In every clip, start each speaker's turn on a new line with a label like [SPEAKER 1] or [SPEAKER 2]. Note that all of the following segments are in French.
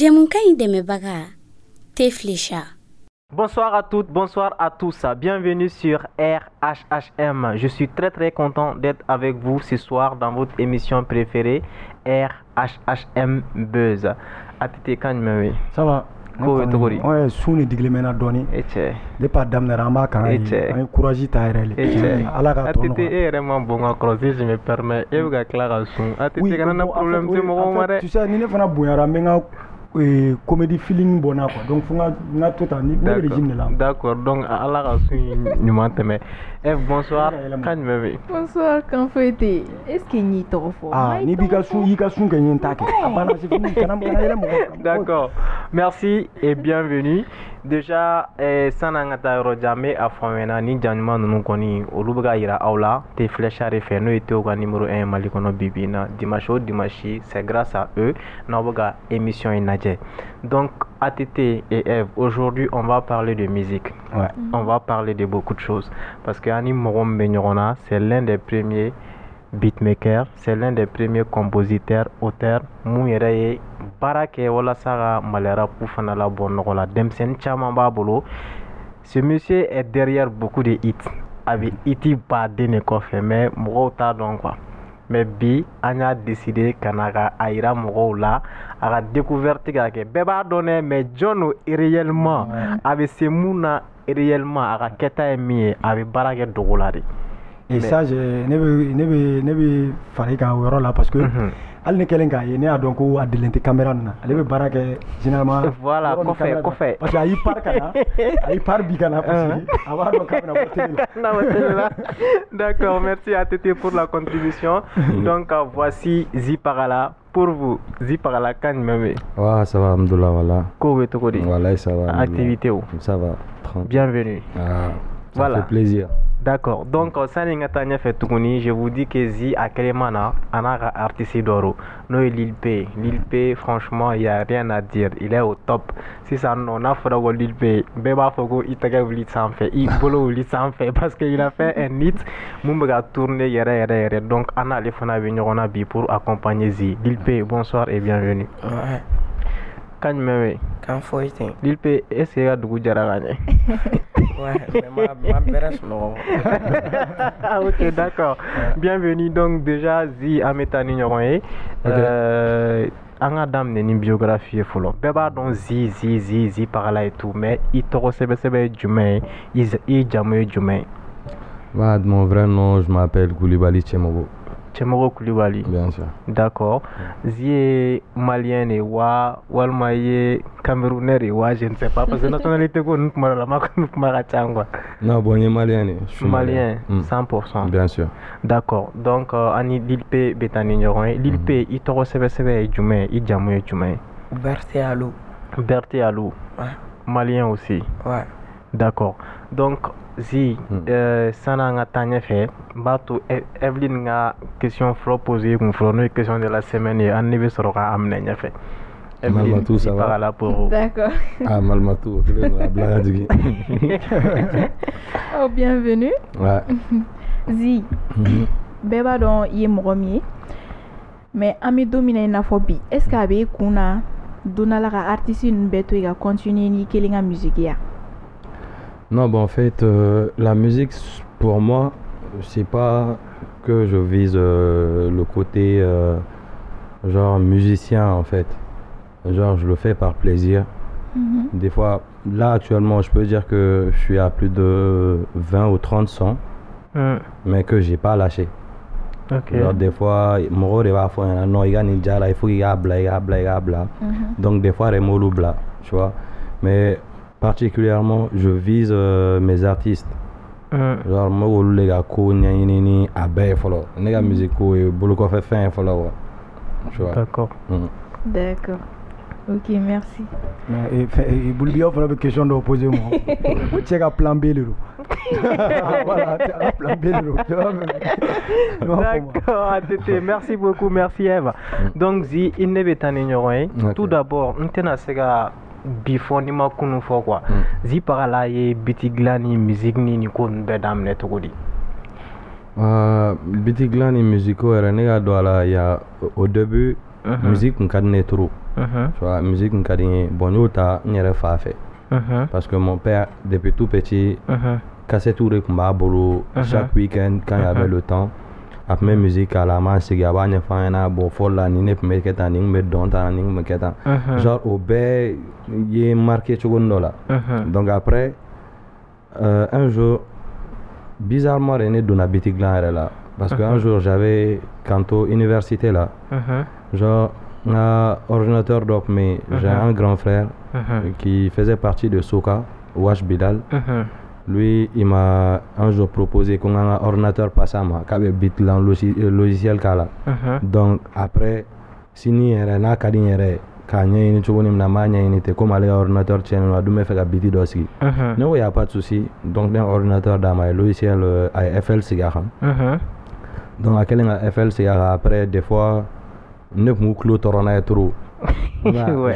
[SPEAKER 1] Djemunkai Demebaga, Teflecha.
[SPEAKER 2] Bonsoir à toutes, bonsoir à tous. Bienvenue sur RHHM. Je suis très content d'être avec vous ce soir dans votre émission préférée, RHHM Buzz. Atite Kanmewe.
[SPEAKER 3] Ça va? Ouais, souni diglimena doni.
[SPEAKER 2] Eche.
[SPEAKER 3] De pas damner amba kan.
[SPEAKER 2] Eche.
[SPEAKER 3] Un courage tairel.
[SPEAKER 2] Eche.
[SPEAKER 3] Alaga tono.
[SPEAKER 2] Atite est vraiment bon à creuser, je me permets. Et vous clara son. Atite kana problème c'est mo mare.
[SPEAKER 3] Tu sais, ni ne fana bounyara menga comédie feeling bona quoi. Donc faut nga tota ni le régime là.
[SPEAKER 2] D'accord. Donc alaga son ni manteme. Eve, bonsoir. Kanmewe.
[SPEAKER 4] Bonsoir, Kanfouete. Est-ce qu'il n'y a trop fort?
[SPEAKER 3] Ah, ni bigasu yikasu kenyen take. Abana se fini kana mala mo.
[SPEAKER 2] D'accord. Merci et bienvenue. Déjà, Sanangata Rojame a Fomena, ni Janman Nukoni, Olubaga Ira Aula, Te Fléchare Feno et Toga numéro 1 Malikono Bibina, Dimashi, c'est grâce à eux, Naboga émission Inadje. Donc, ATT et Eve, aujourd'hui, on va parler de musique.
[SPEAKER 3] Ouais.
[SPEAKER 2] On va parler de beaucoup de choses. Parce que Ani Morom Benyorona, c'est l'un des premiers beatmaker, c'est l'un des premiers compositeurs, auteurs, Mouyere, Barake, Wala Sara, Malera, Poufanala, Bonola, Demsen, Chamamba Bolo. Ce monsieur est derrière beaucoup de hits. Avec Iti Badene Kofe, mais Mourouta donc quoi. Mais Bi, on a décidé qu'Anaga Aïra Mouroula a découvert que Beba donné, mais John réellement, avec ses mouna réellement, avec Keta Emi, avec Barake Dogolari.
[SPEAKER 3] Et ça, je ne vais faire qu'un là parce que elle ne kelen ka ne a donc ko adilente caméra na ale be bara ke généralement
[SPEAKER 2] voilà ko fait
[SPEAKER 3] parce que ayi par kana ayi par bi kana parce que avoir donc caméra
[SPEAKER 2] d'accord, merci à Tété pour la contribution. Donc voici Ziparala pour vous. Ziparala kan meme.
[SPEAKER 5] Ouais, ça va alhamdoulillah voilà.
[SPEAKER 2] Ko to ko di.
[SPEAKER 5] Voilà, ça va.
[SPEAKER 2] Activité où?
[SPEAKER 5] Ça va.
[SPEAKER 2] Bienvenue.
[SPEAKER 5] Ça fait plaisir.
[SPEAKER 2] D'accord. Donc, je vous dis que Zi a Kelemana, Anara artiste d'oro. No Lil P. Lil P, franchement, il n'y a rien à dire. Il est au top. Si ça non, a fait Lil P. Beba Fogo, il t'a gagné sans fait. Il bolo lit sans fait parce qu'il a fait un hit. Mumba tourné yere. Donc, Anna les fana venir on a bi pour accompagner Zi. Lil P, bonsoir et bienvenue.
[SPEAKER 6] Ouais.
[SPEAKER 2] Quand même.
[SPEAKER 6] Quand faut y tenir.
[SPEAKER 2] Lil P, est-ce qu'il y a du goût de gagner?
[SPEAKER 6] Ouais, mais ma belle non.
[SPEAKER 2] Ok, d'accord. Bienvenue. Donc, déjà, Zi Ametani Nyoye. Angadam n'est une biographie follow. Beba donc Zi par là et tout. Mais il te recevait Djumé. Il jamé Djumé.
[SPEAKER 5] Mon vrai nom, je m'appelle Koulibaly Tchemoro.
[SPEAKER 2] Tchemoro Koulibaly.
[SPEAKER 5] Bien sûr.
[SPEAKER 2] D'accord. Zi est malien et Walmaye Camerounais et je ne sais pas parce que nationalité ko nous marachangwa.
[SPEAKER 5] Non, bon, il est malien.
[SPEAKER 2] Je suis malien, 100%.
[SPEAKER 5] Bien sûr.
[SPEAKER 2] D'accord. Donc ani Lil P betani nyoron. Lil P il te recevait Djumé, il jamé Djumé. Berté Alou.
[SPEAKER 6] Ouais.
[SPEAKER 2] Malien aussi.
[SPEAKER 6] Ouais.
[SPEAKER 2] D'accord. Donc Zi sana nga tanya fait bato Evelyn nga question flo posée une question de la semaine et an nebe soroka amne nya fait.
[SPEAKER 5] Malmatou ça va
[SPEAKER 2] là pour
[SPEAKER 4] D'accord.
[SPEAKER 5] Ah Malmatou, la blague.
[SPEAKER 4] Oh bienvenue.
[SPEAKER 5] Ouais.
[SPEAKER 4] Zi. Beba don yé moromier. Mais ami dominer na phobie. Est-ce qu'abe kuna dona la artiste une beto ga continuer ni kelinga musique ya?
[SPEAKER 5] Non, bon, en fait, la musique, pour moi, c'est pas que je vise le côté genre musicien, en fait. Genre, je le fais par plaisir. Des fois, là, actuellement, je peux dire que je suis à plus de 20 ou 30 sons, mais que j'ai pas lâché.
[SPEAKER 2] Okay.
[SPEAKER 5] Genre, des fois, mon rôle est parfois, non, il y a ninja là, il faut qu'il y a bla. Donc, des fois, il y a bla, tu vois. Mais particulièrement, je vise mes artistes. Genre, moi, les gars, ni abe follow. Les gars, musique, beaucoup fait fin follow. Tu vois.
[SPEAKER 2] D'accord.
[SPEAKER 4] D'accord. Ok, merci.
[SPEAKER 3] Et Boulbia, il faut une question de poser moi. Tu as plan B le voilà, tu as plan B le
[SPEAKER 2] D'accord, merci beaucoup, merci Eva. Donc, Zi, il n'est pas ignorant. Tout d'abord, on tient à ce gars. Before ni ma kunu fo quoi. Zi par là ye bitiglani musique ni ko bedam ne togodi.
[SPEAKER 5] Bitiglani musico era nega do ala ya au début musique kun ka di ne trop. Tu vois, musique kun ka di n ye. Bon n y'o ta n yɛrɛ fa fɛ. Parce que mon père depuis tout petit cassette de kun b'a bolo chaque week-end quand il y avait le temps. A tun bɛ musique k'a la an b'an sigi a b'a ɲɛfɔ an ɲɛna bon fɔlɔ la nin ne tun bɛ kɛ tan nin tun bɛ dɔn tan nin tun bɛ kɛ tan. Genre o bɛɛ ye marqué cogonin dɔ la. Donc après un jour bizarrement de ne donna biti dilan yɛrɛ la. Parce que un jour j'avais kanto université là. Genre un ordinateur dɔ tun bɛ yen. J'ai un grand frère qui faisait partie de Soka, Wash Bilal. Lui, il m'a un jour proposé qu'on a un ordinateur passé à moi, qu'il y bit dans le logiciel kala. Donc après, si ni yɛrɛ n'a ka di n yɛrɛ k'a ɲɛɲini cogo min na n b'a ɲɛɲini ten comme ale ka ordinateur tiɲɛnen don a dun bɛ fɛ ka biti dɔ sigi. Ne ko y a pas de souci, donc ne ye ordinateur d'a ma a ye logiciel a ye FL sigi a kan. Donc a kɛlen ka FL sigi a kan après des fois ne tun b'u tulo tɔɔrɔ n'a ye trop.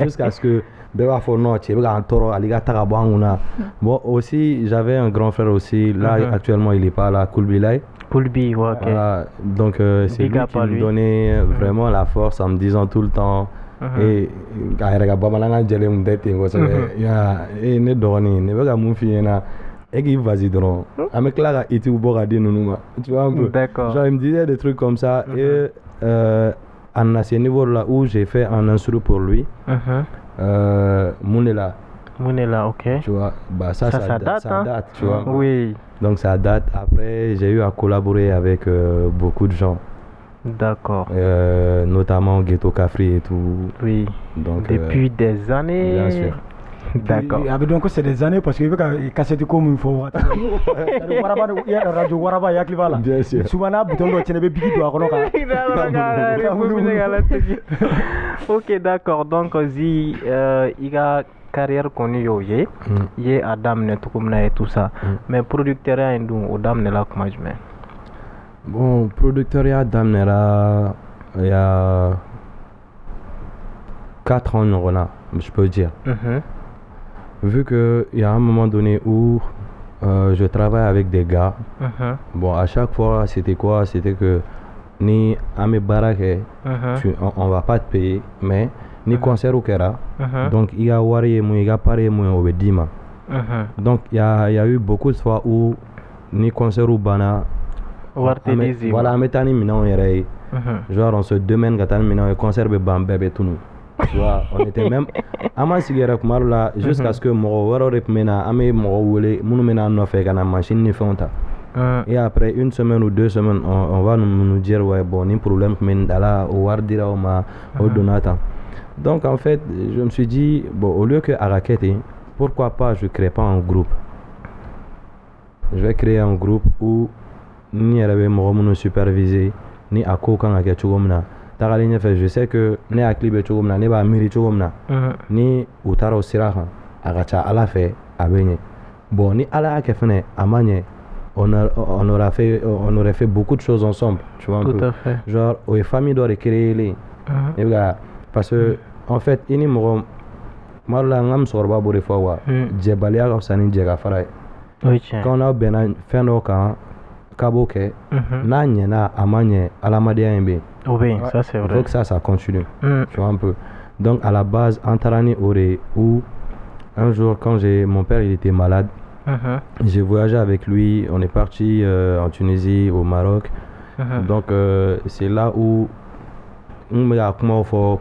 [SPEAKER 5] Jusqu'à ce que bɛɛ b'a fɔ non cɛ bɛ k'an tɔɔrɔ ale ka ta ka bɔ an kunna. Bon aussi j'avais un grand frère aussi là actuellement il est pas là Koulbilay.
[SPEAKER 2] Koulbi, ouais, ok.
[SPEAKER 5] Voilà, donc c'est lui qui me donnait vraiment la force en me disant tout le temps et a yɛrɛ ka bamanankan jɛlen mun tɛ ten kosɛbɛ ne dɔgɔnin ne bɛ ka mun f'i ɲɛna et k'i vas-y dɔrɔn an bɛ tila ka itiw bɔ ka di ninnu ma tu vois un peu. Genre il me disait des trucs comme ça et à ce niveau là où j'ai fait un instru pour lui. Mounela,
[SPEAKER 2] ok.
[SPEAKER 5] Tu vois, bah ça date, tu vois.
[SPEAKER 2] Oui.
[SPEAKER 5] Donc ça date. Après, j'ai eu à collaborer avec beaucoup de gens.
[SPEAKER 2] D'accord.
[SPEAKER 5] Notamment Ghetto Cafri et tout.
[SPEAKER 2] Oui.
[SPEAKER 5] Donc,
[SPEAKER 2] depuis des années.
[SPEAKER 5] Bien sûr.
[SPEAKER 2] D'accord.
[SPEAKER 3] Donc c'est des années parce que cassette comme il faut. Radio Waraba yakliva là.
[SPEAKER 5] Bien sûr.
[SPEAKER 3] Souvent na bouton do tiene be bigi do akono ka.
[SPEAKER 2] Ok, d'accord. Donc Zi il a carrière connue yo ye. Ye Adam ne tout comme et tout ça. Mais producteur a indou Adam ne la comment je mets.
[SPEAKER 5] Bon, producteur ya Adam ne la il y a 4 ans je peux dire. Vu qu'il y a un moment donné où je travaille avec des gars, bon, à chaque fois, c'était quoi? C'était que ni à mes baraques, on va pas te payer, mais ni concert au Kera. Donc, il y a Wari et moi, il y a Paris et moi, au Bedima. Donc, il y a eu beaucoup de fois où ni concert au Bana, voilà, metani mina on yere. Genre, on se demande quand on a un concert de Bambé et tout nous. Tu vois, on était même à ma cigarette là jusqu'à ce que mon rep mena amé mon wole mon mena no fait kana machine ni fonta. Et après une semaine ou 2 semaines on va nous dire ouais bon ni problème men dala au war dira au ma au donata. Donc en fait je me suis dit bon au lieu que à raqueter pourquoi pas je crée pas un groupe. Je vais créer un groupe où ni avait mon supervisé ni à kokan à ketchugomna. Je sais que ne hakili bɛ cogo min na ne b'a miiri cogo min na ni u taara o sira kan a ka ca Ala fɛ a bɛ ɲɛ bon ni Ala y'a kɛ fɛnɛ a ma ɲɛ on aurait fait beaucoup de choses ensemble tu vois un peu genre o ye famille dɔ de créer ne bɛ ka parce que en fait i ni mɔgɔ tuma dɔ la n ka musokɔrɔba b'o de fɔ quoi jɛbaliya ka fisa ni jɛ ka fara ye quand n'aw bɛnna fɛn dɔ kan k'a b'o kɛ n'a ɲɛna a ma ɲɛ adamadenya in bɛ yen.
[SPEAKER 2] Oui, ça c'est vrai.
[SPEAKER 5] Il faut que ça continue. Tu vois un peu. Donc à la base, Antarani Ore, où un jour quand mon père il était malade, j'ai voyagé avec lui, on est parti en Tunisie, au Maroc. Donc c'est là où on m'a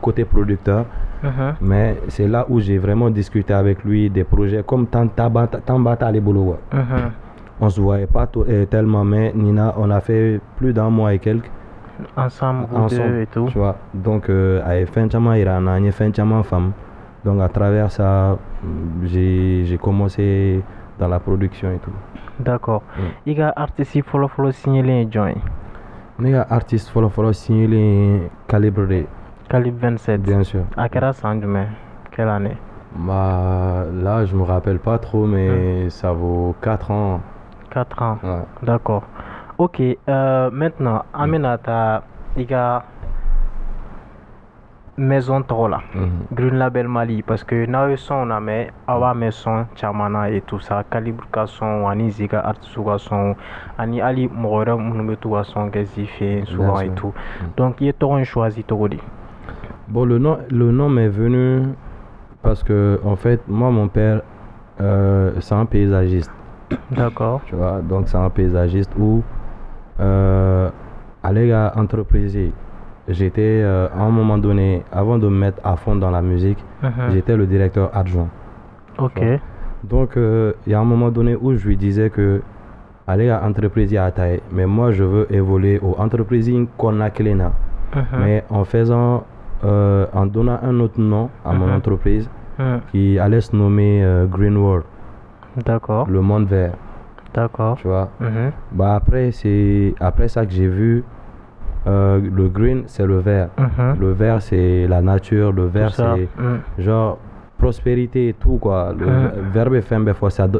[SPEAKER 5] côté producteur, mais c'est là où j'ai vraiment discuté avec lui des projets comme Tambata Lebolo. On se voyait pas tellement, mais Nina, on a fait plus d'un mois et quelques.
[SPEAKER 2] Ensemble et tout.
[SPEAKER 5] Tu vois, donc avec Fenchama Irana, il y a Fenchama femme. Donc à travers ça, j'ai commencé dans la production et tout.
[SPEAKER 2] D'accord. Il y a artiste follow signalé join.
[SPEAKER 5] Il y a artiste follow signalé Calibre
[SPEAKER 2] 27.
[SPEAKER 5] Bien sûr.
[SPEAKER 2] À quelle année? Quelle année?
[SPEAKER 5] Bah là, je me rappelle pas trop, mais ça vaut 4 ans.
[SPEAKER 2] 4 ans.
[SPEAKER 5] Ouais.
[SPEAKER 2] D'accord. Ok, maintenant, Aminata, il y a maison Trola, Green Label Mali, parce que nous sommes en mais awa maison Chamana et tout ça, Calibre Kasson, Ani Ziga Artsuga son, Ani Ali Morem Munumetua son, Gazifi, souvent et tout. Donc, il est choisi Togodi.
[SPEAKER 5] Bon, le nom m'est venu parce que, en fait, moi, mon père, c'est un paysagiste.
[SPEAKER 2] D'accord.
[SPEAKER 5] Tu vois, donc c'est un paysagiste où, aller à entreprise, j'étais, à un moment donné, avant de me mettre à fond dans la musique, j'étais le directeur adjoint.
[SPEAKER 2] Ok.
[SPEAKER 5] Donc, il y a un moment donné où je lui disais que, aller à entreprise à taille, mais moi, je veux évoluer aux entreprises qu'on a Kelena. Mais en faisant, en donnant un autre nom à mon entreprise qui allait se nommer Green World.
[SPEAKER 2] D'accord.
[SPEAKER 5] Le monde vert.
[SPEAKER 2] D'accord.
[SPEAKER 5] Tu vois. Bah après, c'est après ça que j'ai vu le green, c'est le vert. Le vert, c'est la nature. Le vert, c'est genre prospérité et tout, quoi. Le verbe FM,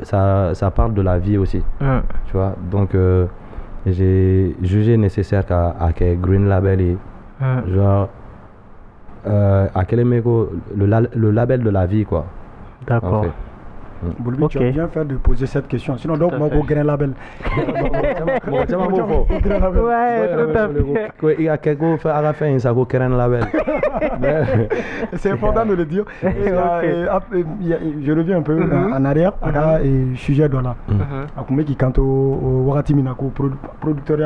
[SPEAKER 5] ça parle de la vie aussi. Tu vois. Donc, j'ai jugé nécessaire qu'à Green Label et genre à quel le label de la vie, quoi.
[SPEAKER 2] D'accord.
[SPEAKER 5] En fait.
[SPEAKER 3] Boulbi, tu as bien fait de poser cette question. Sinon, donc, moi, je gagne label.
[SPEAKER 2] Ouais, tout à fait.
[SPEAKER 5] Il y a quelqu'un qui a fait un label.
[SPEAKER 3] C'est important de le dire. Je reviens un peu en arrière. Et sujet de là. Qui quand au Wakati Minako, producteur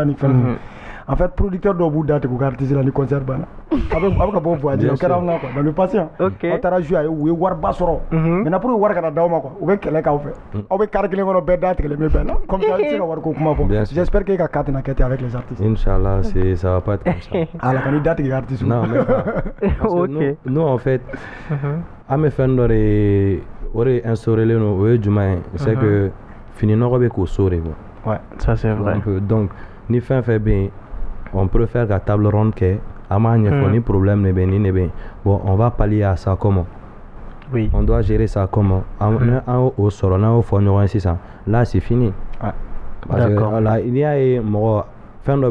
[SPEAKER 3] en fait, producteur de Bouddha, tu as artiste ni concert bana. Avec bon voyage, dans le passé. On t'a joué à War Basoro. Mais n'a pas eu War Kanadaoma quoi. Ou bien quel est fait. On va carrément on a bête que les mêmes comme ça, tu vas voir comment. J'espère qu'il y a 4 naquettes avec les artistes.
[SPEAKER 5] Inch'Allah, ça va pas être comme ça.
[SPEAKER 3] Ah, la candidate est artiste.
[SPEAKER 5] Non, mais pas. Nous, en fait, à mes fans aurait instauré le nom c'est que finir avec au sourire.
[SPEAKER 2] Ouais, ça c'est vrai.
[SPEAKER 5] Donc, ni fin fait bien. On préfère la table ronde que ni problème ni bien. Bon, on va pallier à ça comment?
[SPEAKER 2] Oui.
[SPEAKER 5] On doit gérer ça comment? Au sort, au fond, là c'est fini.
[SPEAKER 2] D'accord.
[SPEAKER 5] Là, il y a moi fin de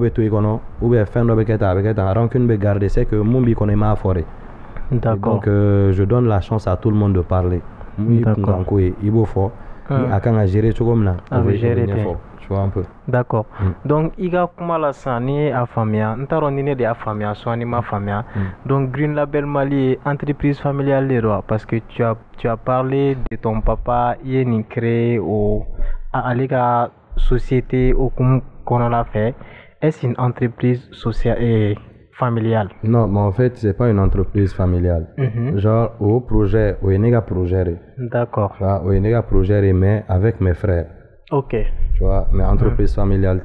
[SPEAKER 5] ou bien fin de rancune garder, c'est que mon bi connaît ma forêt.
[SPEAKER 2] D'accord.
[SPEAKER 5] Donc je donne la chance à tout le monde de parler.
[SPEAKER 2] D'accord.
[SPEAKER 5] Il faut fort. À quand gérer tout comme là.
[SPEAKER 2] Gérer
[SPEAKER 5] un peu.
[SPEAKER 2] D'accord. Donc, il y a kuma la sani a famia, ntaronine de a famia, soani ma famia. Donc, Green Label Mali, entreprise familiale les rois, parce que tu as parlé de ton papa, il est créé à la société au qu'on a fait. Est-ce une entreprise sociale et familiale?
[SPEAKER 5] Non, mais en fait, c'est pas une entreprise familiale. Genre, au projet, au Enega projet.
[SPEAKER 2] D'accord.
[SPEAKER 5] Au Enega projet, mais avec mes frères.
[SPEAKER 2] Ok.
[SPEAKER 5] Tu vois, mais entreprise familiale,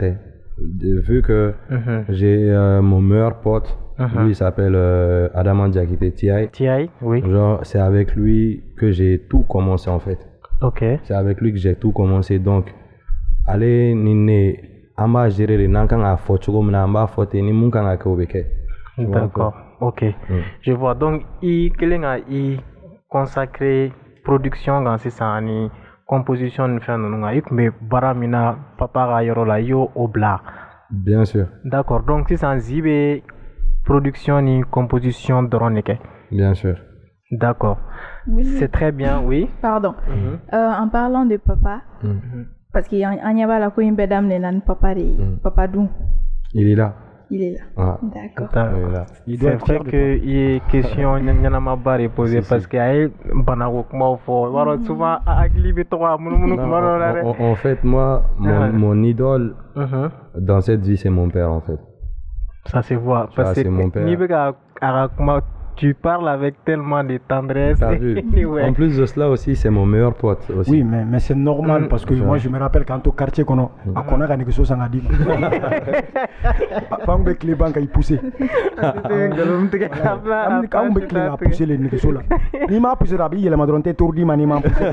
[SPEAKER 5] vu que j'ai mon meilleur pote, lui il s'appelle Adaman Diakite
[SPEAKER 2] TI, oui.
[SPEAKER 5] Genre, c'est avec lui que j'ai tout commencé en fait.
[SPEAKER 2] Ok.
[SPEAKER 5] C'est avec lui que j'ai tout commencé. Donc, allez, nine, amba gérer les nankang à fotugo, amba fote, ni munkang à kobeke.
[SPEAKER 2] D'accord. Ok. Je vois. Donc, il consacré production dans ces années. Composition de faire mais baramina papa yorola yo obla.
[SPEAKER 5] Bien sûr.
[SPEAKER 2] D'accord. Donc si c'est zibe production ni composition de
[SPEAKER 5] bien sûr.
[SPEAKER 2] D'accord.
[SPEAKER 4] Oui.
[SPEAKER 2] C'est très bien, oui.
[SPEAKER 4] Pardon. En parlant de papa, parce qu'il y a la coïmbe d'âme de papa papa Dou.
[SPEAKER 5] Il est là.
[SPEAKER 4] Il est là.
[SPEAKER 5] Ah.
[SPEAKER 4] D'accord.
[SPEAKER 2] C'est vrai qu'il y a question qui posée parce qu'il y a souvent
[SPEAKER 5] en fait, moi, mon idole dans cette vie, c'est mon père, en fait.
[SPEAKER 2] Ça se voit. Parce que
[SPEAKER 5] mon père.
[SPEAKER 2] Tu parles avec tellement de tendresse.
[SPEAKER 5] Ouais. En plus de cela aussi, c'est mon meilleur pote aussi.
[SPEAKER 3] Oui, mais c'est normal parce que moi je me rappelle quand au quartier qu'on a quelque chose à dire. Quand on clé banque il poussé. Quand on clé a poussé les négociations là. Ni m'a poussé là, il est madronté tour di mani m'a poussé.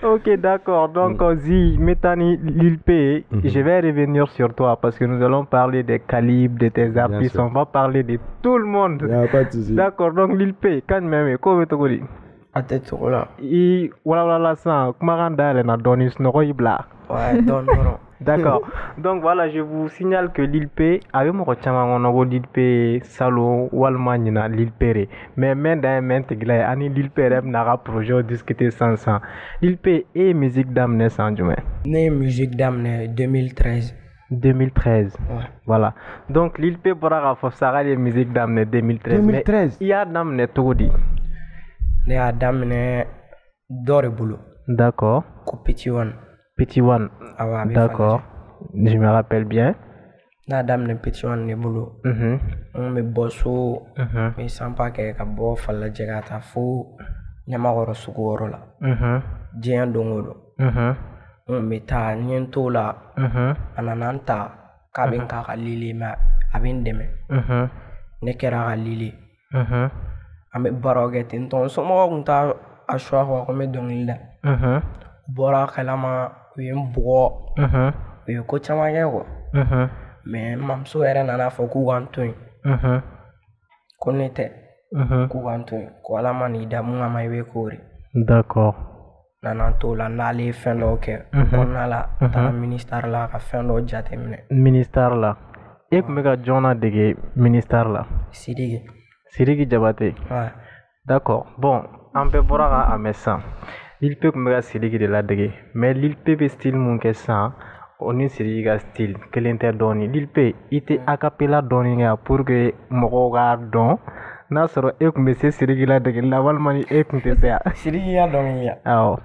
[SPEAKER 2] Ok, d'accord. Donc Zi, Metani, Lil P, je vais revenir sur toi parce que nous allons parler des calibres de tes artistes. On va parler de tout le monde. D'accord, donc Lil P, quand même, comment tu dis?
[SPEAKER 6] À tête sur là.
[SPEAKER 2] Et voilà, ça, comment na donné ce nom ibla.
[SPEAKER 6] Ouais, donne.
[SPEAKER 2] D'accord. Donc voilà, je vous signale que Lil P, avec mon chama on a Lil P Salo Walman na Lil P. Mais même dans un intégré, ani Lil P n'a projet discuter sans ça. Lil P et musique d'amne sans juin.
[SPEAKER 6] Né musique d'amne 2013.
[SPEAKER 2] 2013.
[SPEAKER 6] Ouais.
[SPEAKER 2] Voilà. Donc, Lil P bɔra k'a fɔ Saga de musique daminɛ 2013.
[SPEAKER 3] 2013.
[SPEAKER 2] Mais i y'a daminɛ cogo di?
[SPEAKER 6] Ne y'a daminɛ dɔ de bolo.
[SPEAKER 2] D'accord.
[SPEAKER 6] Ko Petit One.
[SPEAKER 2] Petit One.
[SPEAKER 6] Awɔ, a bɛ
[SPEAKER 2] D'accord. Je me rappelle bien.
[SPEAKER 6] Ne y'a daminɛ Petit One de bolo.
[SPEAKER 2] Mhm.
[SPEAKER 6] N bɛ bɔ so.
[SPEAKER 2] Mhm.
[SPEAKER 6] N bɛ sampa kɛ ka bɔ Falajɛ ka taa fo Ɲamakɔrɔ sugu yɔrɔ la.
[SPEAKER 2] Mhm.
[SPEAKER 6] Diɲɛ don o don.
[SPEAKER 2] Mhm.
[SPEAKER 6] N bɛ taa n ye n t'o la.
[SPEAKER 2] Mhm.
[SPEAKER 6] A nana n ta k'a bɛ n k'a ka lili mais a bɛ n dɛmɛ.
[SPEAKER 2] Mhm.
[SPEAKER 6] Ne kɛra a ka lili.
[SPEAKER 2] Mhm.
[SPEAKER 6] An bɛ baaraw kɛ ten tɔ n somɔgɔw tun t'a a choix ko n bɛ dɔnkili da.
[SPEAKER 2] Mhm.
[SPEAKER 6] Bɔra kalama u ye n bugɔ.
[SPEAKER 2] Mhm.
[SPEAKER 6] U ye ko caman kɛ quoi.
[SPEAKER 2] Mhm.
[SPEAKER 6] Mais n mamuso yɛrɛ nana fɔ k'u ka n to yen.
[SPEAKER 2] Mhm.
[SPEAKER 6] Ko ne tɛ.
[SPEAKER 2] Mhm.
[SPEAKER 6] K'u ka n to yen. Ko Ala man'i da mun kama i bɛ k'o de.
[SPEAKER 2] D'accord.
[SPEAKER 6] Nana n t'o la n'ale ye fɛn dɔw kɛ. O kɔnɔna la n taara ministère la ka fɛn dɔw jateminɛ.
[SPEAKER 2] Ministère la. E tun bɛ ka jɔn ladege ministère la?
[SPEAKER 6] Sidiki.
[SPEAKER 2] Sidiki Jabate.
[SPEAKER 6] Ouais.
[SPEAKER 2] D'accord. Bon, an bɛɛ bɔra k'a mɛn sisan. Lil P tun bɛ ka Sidiki de ladege. Mais Lil P bɛ style mun kɛ sisan, o ni Sidiki ka style kelen tɛ dɔɔnin. Lil P, i tɛ acapella dɔɔnin kɛ pour que mɔgɔw k'a dɔn. N'a sɔrɔ e tun bɛ se Sidiki ladege la walima ni e tun tɛ se yan.
[SPEAKER 6] Sidiki y'a dɔnkili da.
[SPEAKER 2] Awɔ.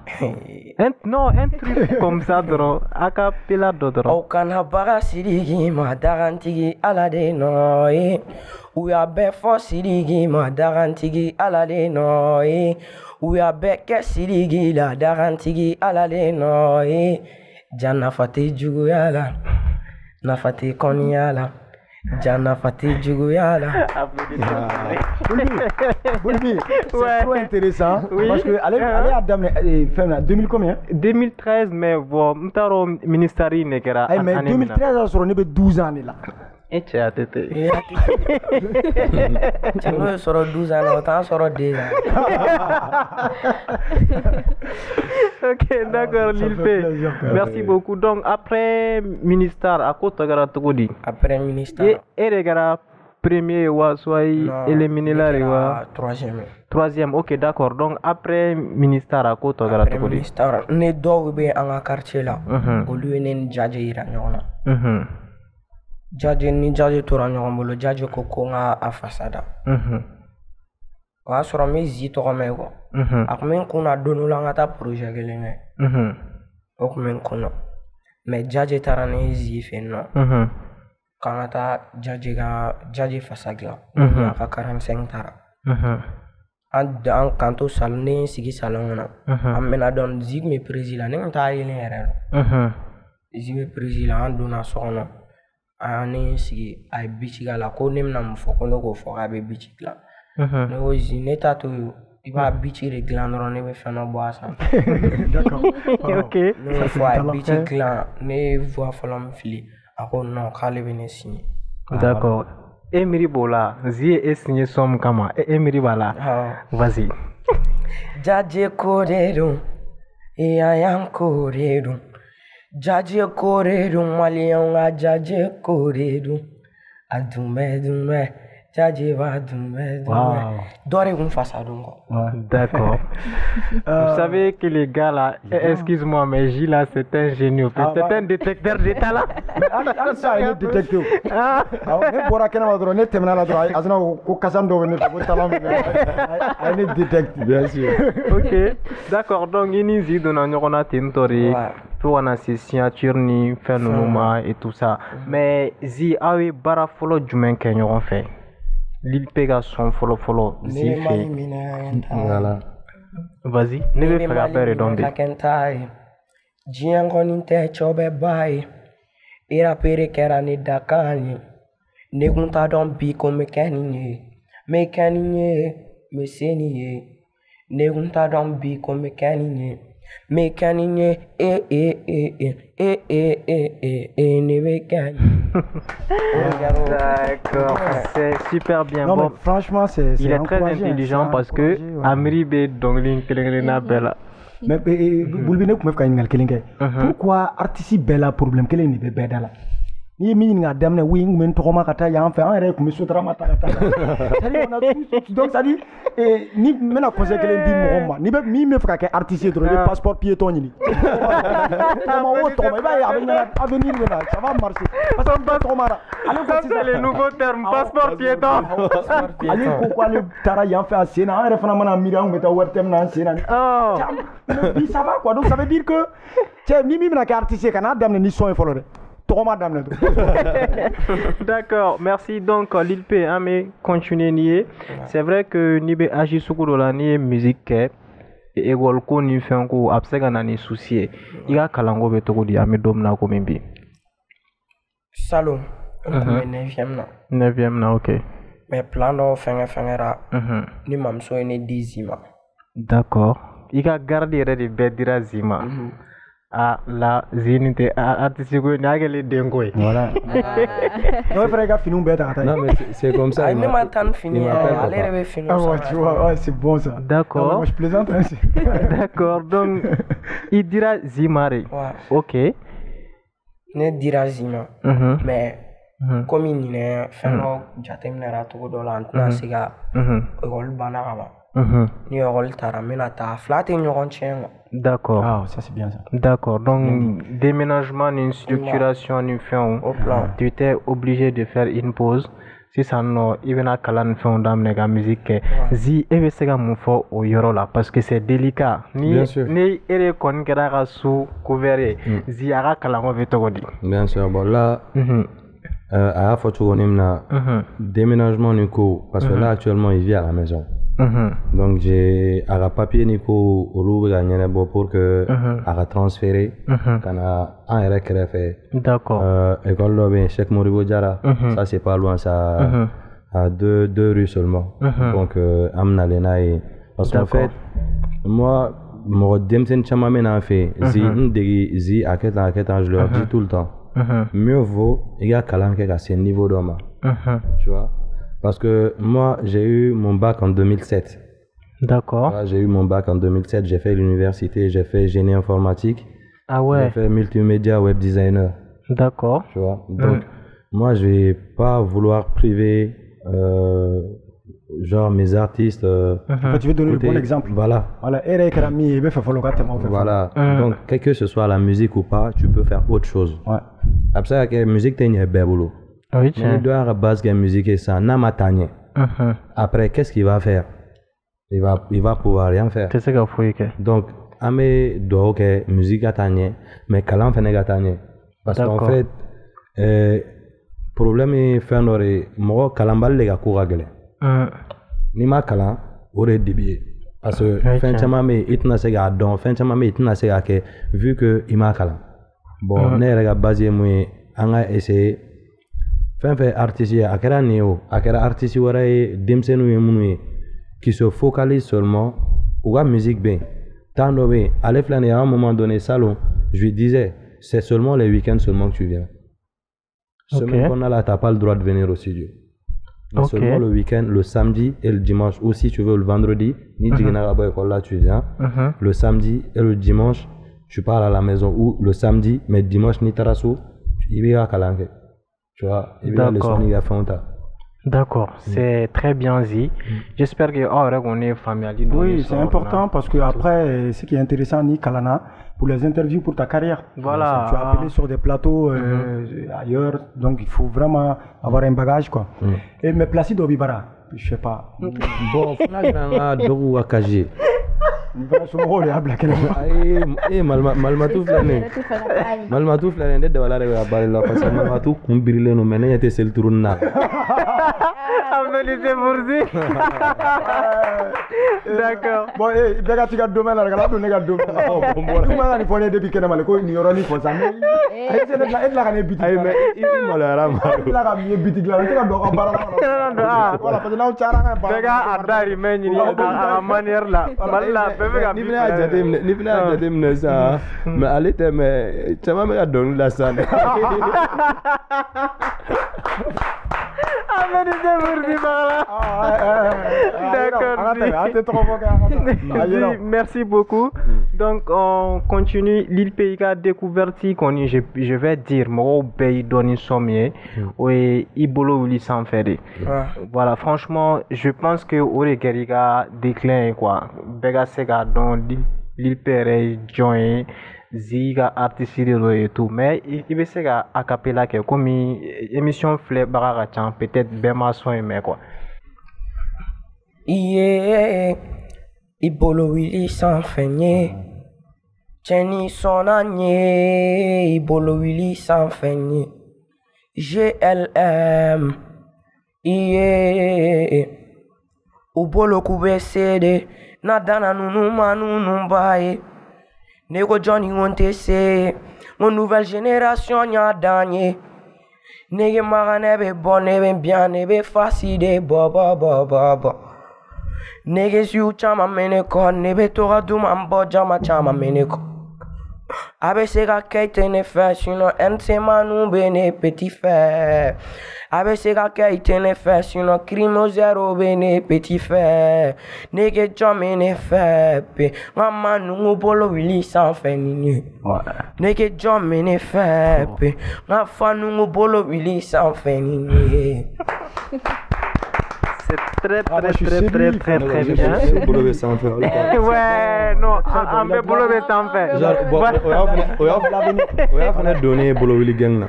[SPEAKER 2] Non, un truc comme ça dɔrɔn, acapella dɔ dɔrɔn.
[SPEAKER 6] Aw kana baga Sidiki ma dagantigi Ala de nɔ ye. U y'a bɛɛ fɔ Sidiki ma dagantigi Ala de nɔ ye. U y'a bɛɛ kɛ Sidiki la dagantigi Ala de nɔ ye. Ja nafa tɛ juguya la, nafa tɛ kɔnniya la. Ja nafa tɛ juguya la.
[SPEAKER 3] Bolbi, c'est trop intéressant parce que allez a daminɛ fɛn na 2000 combien?
[SPEAKER 2] 2013 mais bon, n t'a dɔn ministère in de kɛra
[SPEAKER 3] Ayi mais 2013 y'a sɔrɔ ne bɛ 12 ans de la.
[SPEAKER 2] E cɛ a tɛ ten.
[SPEAKER 6] Cɛ n'o ye sɔrɔ 12 ans la o t'an sɔrɔ 2 ans.
[SPEAKER 2] Ok, d'accord, Lil P. Merci beaucoup. Donc, après ministère, à quoi tu as dit?
[SPEAKER 6] Après ministère.
[SPEAKER 2] Et les gars, premier ou soit éliminé là, troisième. Ok, d'accord. Donc, après ministère, à quoi tu as
[SPEAKER 6] dit? Après ministère, ne dɔw bɛ an ka quartier la. Olu ye ne ni Jaje yira ɲɔgɔn na. Jaje ni Jaje tora ɲɔgɔn bolo. Jaje ko n ka a fasada. O y'a sɔrɔ n bɛ Zi tɔgɔ mɛn quoi. A tun bɛ n kun na don dɔ la an ka taa projet kelen kɛ. O tun bɛ n kun na. Mais Jaje taara ne ye Zi fɛ yen nɔ. K'an ka taa Jaje fasa dilan. A ka 45 taara. An kan to salon ne ye n sigi salon kɔnɔ. An mɛnna dɔɔnin Zi tun bɛ prise la ne tun t'a yelen yɛrɛ dɔn. Zi bɛ prise la an donna so kɔnɔ. An ne sigi a ye bici k'a la ko ne bɛna mun fɔ ko ne k'o fɔ k'a bɛ bici dilan. Ne ko Zi ne t'a to yen i b'a bici de dilan dɔrɔn ne bɛ fɛn dɔ bɔ a sanfɛ.
[SPEAKER 2] D'accord. Ok.
[SPEAKER 6] Ne y'o fɔ a ye bici dilan ne ye voix fɔlɔ min fili a ko non k'ale bɛ ne signer.
[SPEAKER 2] D'accord. E miiri b'o la Zi ye e signer son min kama e miiri b'a la. Vas-y.
[SPEAKER 6] Jaje ko de don yayan ko de don. Jaje ko de don maliyɛnw ka Jaje ko de don. A dun bɛ. Jaje va dumbe. Dɔ de kun fasa don quoi.
[SPEAKER 2] D'accord. Vous savez que les gars là, excuse-moi mais J là c'est un génie en fait. C'est un détecteur d'état là.
[SPEAKER 3] Mais ça il est détecteur. Ne bɔra kɛnɛma dɔrɔn ne tɛmɛna la dɔrɔn a sina ko kasan dɔ bɛ ne fɛ ko talent bɛ ne. A ne détecte bien sûr.
[SPEAKER 2] Ok. D'accord. Donc i ni Zi donna ɲɔgɔn na ten tɔ de. Fo kana se signature ni fɛn ninnu ma et tout ça. Mais Zi aw ye baara fɔlɔ jumɛn kɛ ɲɔgɔn fɛ? Lil P ka son fɔlɔ Zi fɛ.
[SPEAKER 5] Voilà.
[SPEAKER 2] Vas-y, ne bɛ fɛ ka bɛɛ de dɔn bi.
[SPEAKER 6] Diɲɛ kɔni tɛ cɛw bɛ ba ye. I rapere kɛra ne dakan ye. Ne kun t'a dɔn bi ko n bɛ kɛ nin ye. N bɛ kɛ nin ye, n bɛ se nin ye. Ne kun t'a dɔn bi ko n bɛ kɛ nin ye. N bɛ kɛ nin ye, ne bɛ kɛ nin.
[SPEAKER 2] D'accord, c'est super bien.
[SPEAKER 3] Non,
[SPEAKER 2] bon,
[SPEAKER 3] mais franchement,
[SPEAKER 2] il est très intelligent parce que Amri be dongling kelengena bella.
[SPEAKER 3] Mais Bulbi ne kun bɛ fɛ ka ɲininkali kelen kɛ. Pourquoi artiste bɛɛ la problème kelen de bɛ bɛɛ da la? ni min nga damne wi men to ma kata ya en fait en rek me sotra mata kata c'est-à-dire on a tout donc c'est-à-dire ni mena conseil que di mo ma ni be mi me fra que artiste trop le passeport piéton ni comment autre mais va avenir là ça va marcher parce que pas trop mara alors
[SPEAKER 2] ça c'est le nouveau terme passeport piéton
[SPEAKER 3] allez pourquoi le tara ya en fait assez na refana mana mira on meta wertem na c'est na mais ça va quoi donc ça veut dire que tu ni mena que artiste kana damne ni son follower.
[SPEAKER 2] D'accord, merci. Donc, Lil P, mais continuer nier. C'est vrai que Nibe agit sous la musique et égal qu'on y fait un coup absega nani souci. Il y a kalango beto di ame domna ko mimbi.
[SPEAKER 6] Salon. 9e na.
[SPEAKER 2] 9e na, ok.
[SPEAKER 6] Mais plan do fengera. Ni mamso ene 10e.
[SPEAKER 2] D'accord. Il a gardé de bedira zima. Ah la zinite artisigo nyageli dengoy
[SPEAKER 3] voilà non frère gars finou beta
[SPEAKER 5] non mais c'est comme ça
[SPEAKER 6] il m'a tant fini aller rêver fini
[SPEAKER 3] ah ouais tu vois ouais c'est bon ça
[SPEAKER 2] d'accord
[SPEAKER 3] moi je plaisante hein.
[SPEAKER 2] D'accord donc il dira zimare
[SPEAKER 6] ouais.
[SPEAKER 2] OK
[SPEAKER 6] ne dira zima mais comme il ne feno jatemnera to do lantna siga gol banama ni rôle taramena ta flatter ñoron chien.
[SPEAKER 2] D'accord.
[SPEAKER 3] Ah, ça c'est bien ça.
[SPEAKER 2] D'accord. Donc déménagement, une structuration, une fin. Tu étais obligé de faire une pause. Si ça non, il y a kalan fin d'amener la musique. Si et c'est comme faut au yoro là parce que c'est délicat. Ni ere kon kera sous couvert. Si ara kalan veut te dire.
[SPEAKER 5] Bien sûr. Bon là. À faut tu na déménagement Nico parce que là actuellement il vit à la maison. Donc j'ai à papier Nico au gagner pour que à transférer kana un RKF.
[SPEAKER 2] D'accord.
[SPEAKER 5] École là Cheikh Moribo Diara. Ça c'est pas loin ça à deux rues seulement. Donc amna lena parce qu'en fait moi mon demsen chama mena fait zi à quel temps je leur dis tout le temps. Mieux vaut il y a kalanke à ce niveau d'homme. Tu vois. Parce que moi, j'ai eu mon bac en 2007.
[SPEAKER 2] D'accord.
[SPEAKER 5] J'ai eu mon bac en 2007, j'ai fait l'université, j'ai fait génie informatique.
[SPEAKER 2] Ah ouais.
[SPEAKER 5] J'ai fait multimédia web designer.
[SPEAKER 2] D'accord.
[SPEAKER 5] Tu vois. Donc, moi, je vais pas vouloir priver genre mes artistes.
[SPEAKER 3] Tu veux donner le bon exemple.
[SPEAKER 5] Voilà. Voilà. Donc, quel que ce soit la musique ou pas, tu peux faire autre chose.
[SPEAKER 3] Ouais.
[SPEAKER 5] Après, la musique, tu as un boulot.
[SPEAKER 2] Oui,
[SPEAKER 5] mais il doit avoir base de la musique et ça n'a pas tagné. Après, qu'est-ce qu'il va faire? Il va pouvoir rien faire.
[SPEAKER 2] C'est ce qu'il faut.
[SPEAKER 5] Donc, amé doit que musique a tagné, mais kalam fait n'a tagné. Parce qu'en fait, problème est faire n'aurait moi kalambal les gars courageux. Ni ma kalam aurait débié. Parce que fin chama mais itna se gars donc fin chama mais itna se gars que vu que il m'a kalam. Bon, ne rega basé moi anga essayer. Fin fait artiste à quel néo à quel artiste aurait demsenu et qui se focalise seulement ou la musique bien tant d'obé aller flâner à un moment donné salon je lui disais c'est seulement les week-ends seulement que tu viens semaine qu'on a là t'as pas le droit de venir au studio mais seulement le week-end le samedi et le dimanche ou si tu veux le vendredi ni là tu viens le samedi et le dimanche tu pars à la maison ou le samedi mais dimanche ni tarasu il va à Kalanke. Tu vois,
[SPEAKER 2] d'accord, c'est très bien dit. J'espère que on est familier.
[SPEAKER 3] Oui, c'est important parce que après, ce qui est intéressant, ni Kalana, pour les interviews, pour ta carrière.
[SPEAKER 2] Voilà.
[SPEAKER 3] Tu as appelé sur des plateaux ailleurs, donc il faut vraiment avoir un bagage, quoi. Et mais Placide Obibara, je sais pas.
[SPEAKER 5] Bon, là, Doru Akaji. Malmatou flâne de la réveil parce que Malmatou kumbirle no mena yete sel turunna
[SPEAKER 2] Amélie Bourzi. D'accord.
[SPEAKER 3] Bon eh bega tiga domaine la gala do nega do bon ma ni fone depuis kena mal ko ni yoroni ko sa mais ay c'est la gané bitik
[SPEAKER 5] ay mais il malara
[SPEAKER 3] la ga mi bitik la tiga do ko bara voilà parce que na charanga
[SPEAKER 2] bega adari men ni a manière là malla bega
[SPEAKER 5] ni bina jadim ça mais allez mais chama me don la sane
[SPEAKER 2] D'accord. Merci beaucoup. Donc, on continue. Lil Pays a découvert, je vais dire, mon pays donne une somme, et Ibolo Willy s'en fait. Voilà, franchement, je pense que Oregeriga déclin, quoi. Bega Sega, donc, Lil Pays, Join, Ziga, artiste et tout. Mais il va se faire a cappella, comme émission Fleur Barachan, peut-être Bema Soin, mais quoi.
[SPEAKER 6] Yeah, Ibolo Willy s'en fait. Jenny Sonanye, Ibolo Willy s'en fait. GLM, yeah, Ubolo Kube Sede, Nadana Nunu Manu Baye, Nego Johnny Wonte Se, mon nouvelle génération y'a dagné. Nege Maranebe bon, nebe bien, nebe facile, ba. Nege siu chama meneko, nebe tora dumambo jama chama meneko. Abe sega keite ne fe, sinon ente manu bene petit fe. Abe sega keite ne fe, sinon crime zero bene petit fe. Nege jome ne fe, pe mama nungu bolo wili san fe nini. Nege jome ne fe, pe mafa nungu bolo wili san fe nini.
[SPEAKER 2] C'est très bien. Ouais, non, on peut bolo sans faire.
[SPEAKER 5] On va donner bolo Willy gang.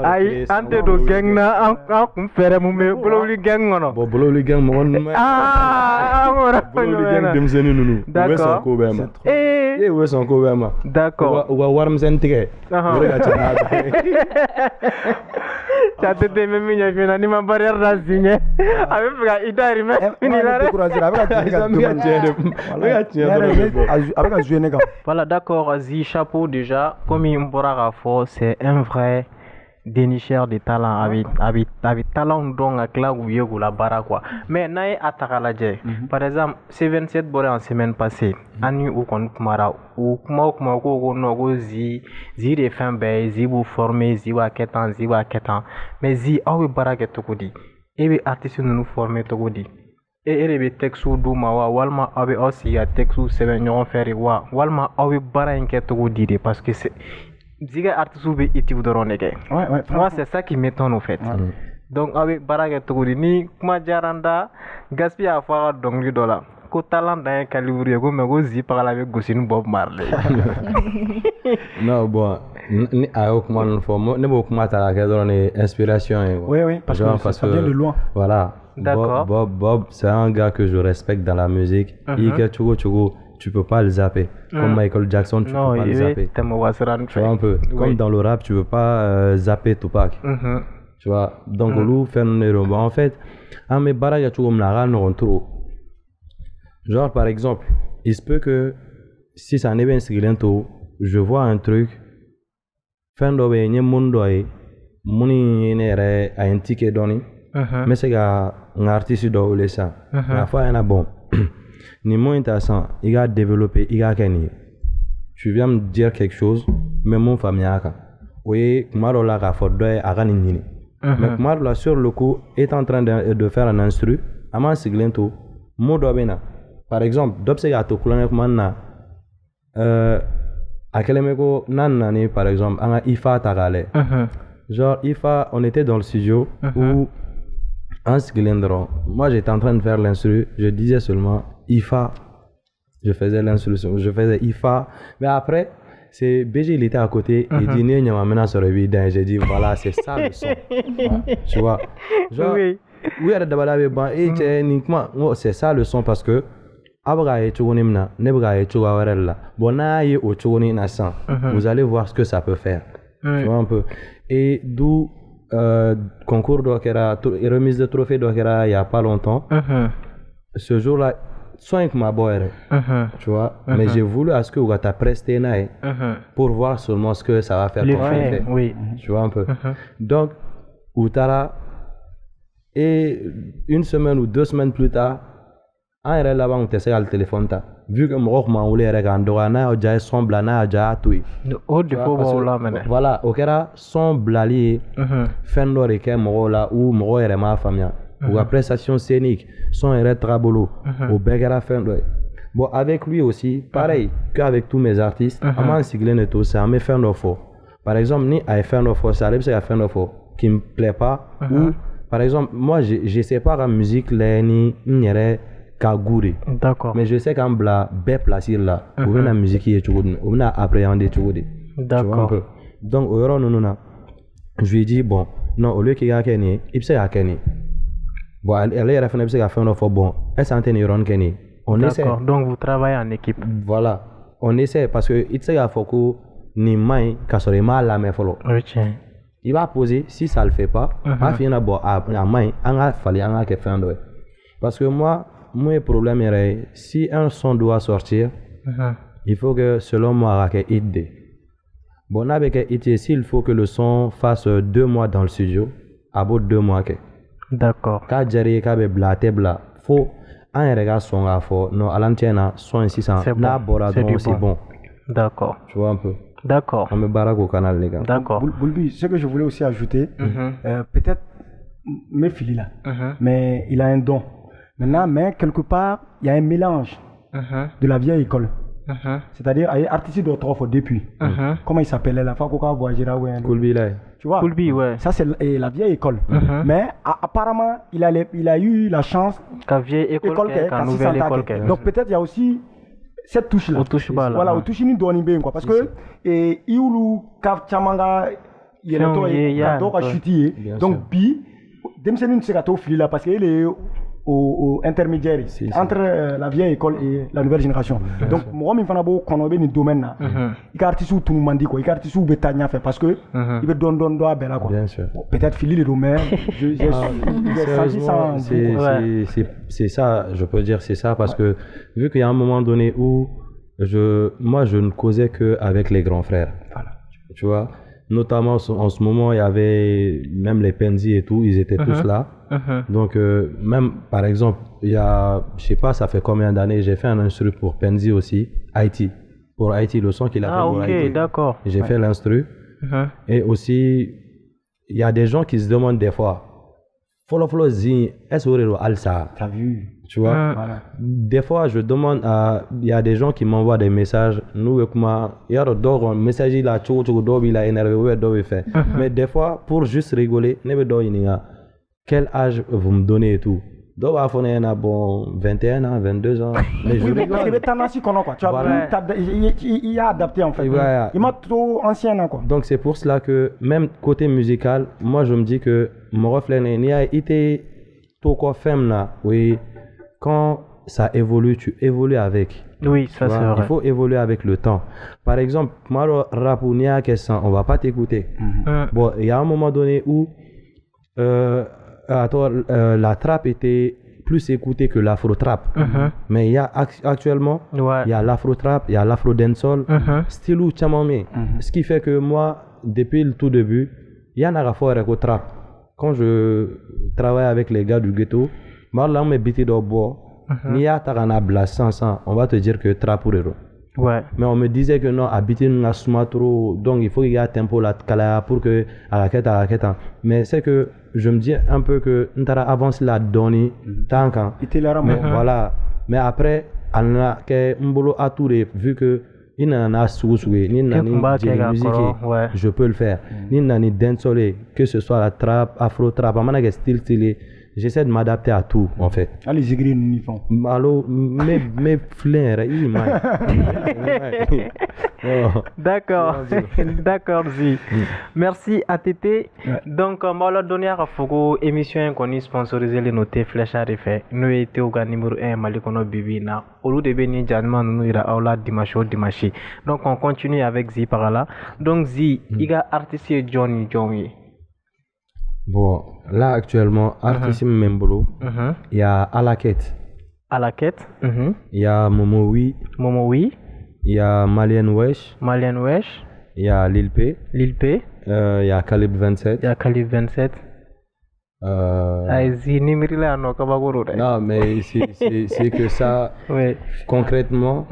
[SPEAKER 2] Aïe, ante do gang na, on fait mon bolo Willy gang non.
[SPEAKER 5] Bolo Willy gang mon.
[SPEAKER 2] Bolo
[SPEAKER 5] Willy gang demzeni nunu.
[SPEAKER 2] D'accord.
[SPEAKER 5] Où est-ce qu'on va?
[SPEAKER 2] D'accord.
[SPEAKER 5] On va voir m'sentige.
[SPEAKER 2] Ça te dit même il y a une anima barrière d'asigne. Avec frère, il t'arrive même fini là. Voilà, d'accord, Zi chapeau déjà. Comme il m'aura fait, c'est un vrai dénicheur de talent avec talent donc à cela où il la bara quoi. Mais naï atakaladje. Par exemple, c'est 27 boré en semaine passée. Anu ou kon kumara ou kuma ko no zi de fin be zi vous former zi wa ketan. Mais zi awe bara ke tokodi. Ebe artiste nous former tokodi. Et ebe textu du mawa walma abe aussi ya textu 7 nyon faire wa walma awe bara enke tokodi parce que c'est Ziga artiste ou iti ou doroneke. Moi c'est ça qui m'étonne au fait. Donc avec baraga toguri ni kuma jaranda gaspille à faire donc du dollar. Ko talent d'un calibre go me go zi par avec Gosine Bob Marley.
[SPEAKER 5] Non bon ni ayo kuma non forme ne bo kuma ta ka donner inspiration.
[SPEAKER 3] Oui parce que ça vient de loin.
[SPEAKER 5] Voilà.
[SPEAKER 2] D'accord.
[SPEAKER 5] Bob c'est un gars que je respecte dans la musique. Il que tu peux pas le zapper. Comme Michael Jackson, tu peux pas le zapper. Tu vois un peu. Comme dans le rap, tu peux pas zapper Tupac. Tu vois. Donc, en fait, à mes barages, tu me trop. Genre, par exemple, il se peut que si ça n'est pas un je vois un truc. Fin de l'année, mon a un ticket donné. Mais c'est un artiste de ça. La fois, il y en a bon. Ni moins intéressant, il a développé, il a gagné. Tu viens me dire quelque chose, mais mon famille a gagné. Oui, Kumaro l'a fait, a gagné. Mais Kumaro sur le coup est en train de faire un instru, à man siglento, modobena. Par exemple, d'observer to kulange manna, à quel meko nanani par exemple, anga Ifa tagale. Genre Ifa, on était dans le studio où en siglendro, moi j'étais en train de faire l'instru, je disais seulement Ifa, je faisais l'instru, je faisais Ifa, mais après, c'est BG il était à côté, il dit n'y a maintenant sur le vidéo, j'ai dit voilà, c'est ça le son. Tu vois, genre, oui, c'est ça le son parce que vous allez voir ce que ça peut faire. Tu vois un peu. Et d'où concours et remise de trophée il n'y a pas longtemps. Ce jour-là, soin que ma boire, tu vois, mais j'ai voulu à ce que vous avez presté pour voir seulement ce que ça va faire comme effet.
[SPEAKER 2] Oui.
[SPEAKER 5] Tu vois un peu. Donc, Outara, et une semaine ou 2 semaines plus tard, un là-bas, on t'essaie le téléphone. Vu que mon m'a roulé avec un doana, j'ai son blana, j'ai tout. Voilà, au cas son blali, fendor et qu'un là ou moro et ma famille. Ou la prestation scénique, son est trabolo, au begara fendor. Bon, avec lui aussi, pareil qu'avec tous mes artistes, on m'a siglé tout ça, on m'a fait un offre. Par exemple, ni à faire un offre, ça arrive, c'est à faire un offre qui me plaît pas. Ou, par exemple, moi, je sais pas la musique, ni Kagouri.
[SPEAKER 2] D'accord.
[SPEAKER 5] Mais je sais qu'en bla, bé placé là, ou bien la musique qui est tout, ou bien appréhender tout.
[SPEAKER 2] D'accord.
[SPEAKER 5] Donc, au non, je lui ai dit, bon, non, au lieu qu'il y a Kenny, il sait à Kenny. Bon, elle est à faire un offre, bon, elle s'entend Iron Kenny. On essaie.
[SPEAKER 2] D'accord, donc vous travaillez en équipe.
[SPEAKER 5] Voilà, on essaie parce que il sait à Foko, ni main, qu'à mal la main follow. Il va poser, si ça le fait pas, à finir à main, on a fallu en faire un doigt. Parce que moi, mon problème est, si un son doit sortir, il faut que, selon moi, il y ait une idée. Bon, avec une s'il faut que le son fasse 2 mois dans le studio, à bout de 2 mois.
[SPEAKER 2] D'accord.
[SPEAKER 5] Quand j'ai bla, faut un regard son à fort, non, à l'antenne, son 600, c'est bon.
[SPEAKER 2] D'accord.
[SPEAKER 5] Tu vois un peu.
[SPEAKER 2] D'accord.
[SPEAKER 5] On me barraque au canal, les gars.
[SPEAKER 2] D'accord.
[SPEAKER 3] Bulbi, ce que je voulais aussi ajouter, peut-être mes filles là, mais il a un don. Maintenant, mais quelque part, il y a un mélange de la vieille école. C'est-à-dire, il y a un artiste d'autrefois depuis. Comment il s'appelait la fois qu'on voyagé là?
[SPEAKER 5] Kulbi là.
[SPEAKER 3] Tu vois?
[SPEAKER 2] Kulbi, ouais.
[SPEAKER 3] Ça, c'est la vieille école. Mais apparemment, il a eu la chance.
[SPEAKER 2] Qu'à vieille école, qu'à nouvelle école.
[SPEAKER 3] Donc peut-être il y a aussi cette touche-là. Voilà, au touche ni doni bien quoi. Parce que Iulu Kavchamanga, il y a d'autres chutis. Donc bi, demseni ne sera pas fili là parce qu'il est au intermédiaire entre la vieille école et la nouvelle génération. Donc moi mi fana bo kono be ni domaine là. Il artiste tout mandi quoi, il artiste ou betanya fait parce que il veut don doa bela quoi. Peut-être fili le domaine,
[SPEAKER 5] c'est ça, je peux dire c'est ça parce que vu qu'il y a un moment donné où moi je ne causais que avec les grands frères. Voilà. Tu vois, notamment en ce moment il y avait même les Penzi et tout, ils étaient tous là. Donc même par exemple il y a, je sais pas ça fait combien d'années, j'ai fait un instru pour Penzi aussi, Haïti, pour Haïti, le son qu'il a fait pour Haïti.
[SPEAKER 2] D'accord.
[SPEAKER 5] J'ai fait l'instru et aussi il y a des gens qui se demandent des fois follow zi est-ce que alsa, t'as vu, tu vois. Des fois je demande à, il y a des gens qui m'envoient des messages, nous comment il y a d'autres messages il a il a énervé fait. Mais des fois pour juste rigoler quel âge vous me donnez et tout. Donc, il y a bon 21 ans, 22 ans. Mais je rigole. Il a adapté en fait. Il m'a trop ancien quoi. Donc, c'est pour cela que même côté musical, moi je me dis que mon reflet il a été tout quoi femme là. Oui, quand ça évolue, tu évolues avec.
[SPEAKER 2] Oui, ça c'est vrai.
[SPEAKER 5] Il faut évoluer avec le temps. Par exemple, moi, rap ou nia on va pas t'écouter. Bon, il y a un moment donné où la trap était plus écoutée que l'afro-trap. Mais il y a actuellement, il y a l'afro-trap, il y a l'afro-dancehall, style ou chamamé. Ce qui fait que moi, depuis le tout début, il y a un rapport avec le trap. Quand je travaille avec les gars du ghetto, on me biti de bois, ni a tarana blast sans, on va te dire que trap pour héros. Ouais. Mais on me disait que non, habiter n'a trop, donc il faut qu'il y ait un tempo là pour que à la quête. Mais c'est que je me dis un peu que nous avance la donner tant qu'un. Mais voilà. Mais après, on a que mbolo à tout vu que il n'en a sous-soué, ni nani musique, je peux le faire. Ni nani dancehall, que ce soit la trap, afro-trap, à mon style. J'essaie de m'adapter à tout, en fait.
[SPEAKER 3] Les aigris nous font.
[SPEAKER 5] Alors, mes fleurs, ils m'ont.
[SPEAKER 2] D'accord, d'accord, Zi. Merci à Tété. Donc, on va leur donner à Fogo émission qu'on est sponsorisée les notés Flèche à refaire. Nous étions au numéro 1 Malikono Bibina. Au lieu de venir, Janman, nous ira au la dimanche. Donc, on continue avec Zi par là. Donc, Zi, il y a artiste Johnny.
[SPEAKER 5] Bon, là actuellement, artiste Membolo, il y a Alaket. Il y a Momowi. Il y a Malien Wesh. Il y a Lil P. Il y a Calibre 27. Non, mais c'est que ça, concrètement.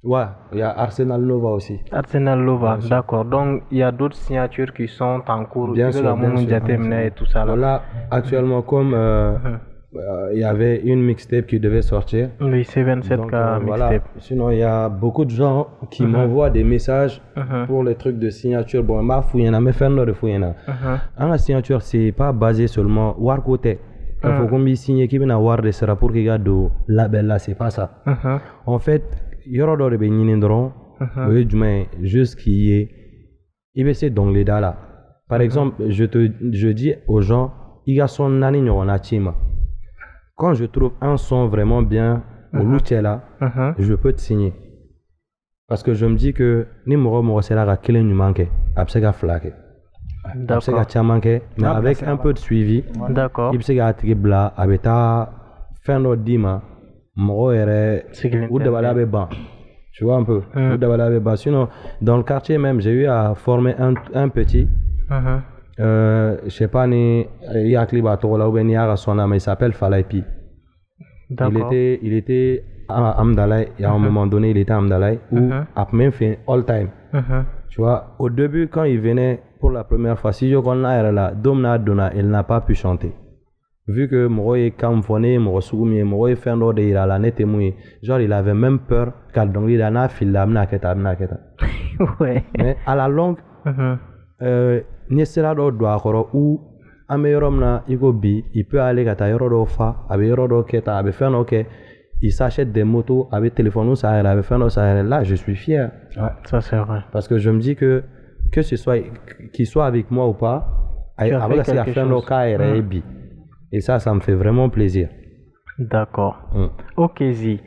[SPEAKER 5] Ouais, il y a Arsenal Nova aussi.
[SPEAKER 2] D'accord. Donc, il y a d'autres signatures qui sont en cours.
[SPEAKER 5] Bien sûr.
[SPEAKER 2] Et tout ça.
[SPEAKER 5] Là, actuellement, comme il y avait une mixtape qui devait sortir.
[SPEAKER 2] Oui, c'est 27K
[SPEAKER 5] voilà.
[SPEAKER 2] mixtape.
[SPEAKER 5] Sinon, il y a beaucoup de gens qui m'envoient des messages pour les trucs de signature. Bon, ma fouillena, mais faire de fouillena. La signature, c'est pas basé seulement war côté. Il faut qu'on signe qui vient war de sera pour qu'il y ait de label là, c'est pas ça. En fait, il y aura d'autres béninindrons, juste qui est, il va essayer d'ongler là. Par exemple, je dis aux gens, il y a son nani n'yona chima. Quand je trouve un son vraiment bien au Luchela, je peux te signer. Parce que je me dis que ni moro c'est là qu'il y a manque, absega flaque. Absega chamanque, mais avec un peu de suivi.
[SPEAKER 2] D'accord.
[SPEAKER 5] Il s'est attribla abeta fin de dima moro ere ou de balabe ban. Tu vois un peu. Ou de balabe ban. Sinon dans le quartier même j'ai eu à former un petit. Je sais pas ni il y a clip à Torola ou bien il y a son nom, il s'appelle Falaipi. Il était à Amdalaï, et à un moment donné il était à Amdalaï ou a même fait all time. Tu vois, au début quand il venait pour la première fois, si je connais là, Domna Dona, il n'a pas pu chanter. Vu que Moroye Kamfone, Morosugumi, Moroye Fendo de Irala n'était mouillé, genre il avait même peur qu'à donc il en a filé Amnaketa.
[SPEAKER 2] Ouais.
[SPEAKER 5] Mais à la longue, Niesera do Douakoro ou Ameyoromna Igobi, il peut aller à Tayoro Fa, avec Yoro Keta, avec Fendo Ke, il s'achète des motos, avec téléphone ou ça, avec Fendo ça. Là, je suis fier.
[SPEAKER 2] Ouais, ça c'est vrai.
[SPEAKER 5] Parce que je me dis que ce soit, qu'il soit avec moi ou pas, avec ça, Fendo Ka et Bi. Et ça me fait vraiment plaisir.
[SPEAKER 2] D'accord. Ok, Zi.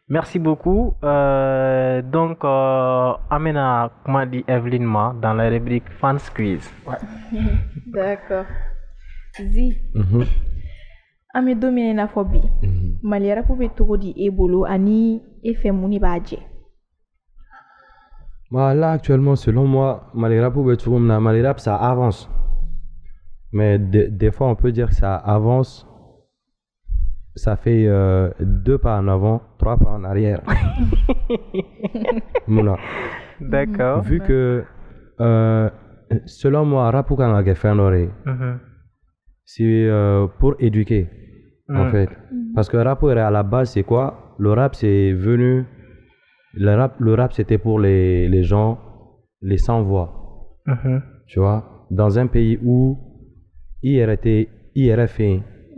[SPEAKER 2] Merci beaucoup. Donc, Amena, comment dit Evelyn Ma dans la rubrique Fans Quiz.
[SPEAKER 4] Ouais. D'accord. Zi. Ame domine na fobi. Maliara poube togo di ebolo ani efemuni badje.
[SPEAKER 5] Là, actuellement, selon moi, Malirap ça avance. Mais des fois, on peut dire que ça avance. Ça fait 2 pas en avant, 3 pas en arrière.
[SPEAKER 2] D'accord.
[SPEAKER 5] Vu que, selon moi, Rapoukan a fait un oreille. C'est pour éduquer, en fait. Parce que rap à la base, c'est quoi? Le rap, c'est venu... Le rap, c'était pour les gens, les sans-voix. Tu vois? Dans un pays où IRF,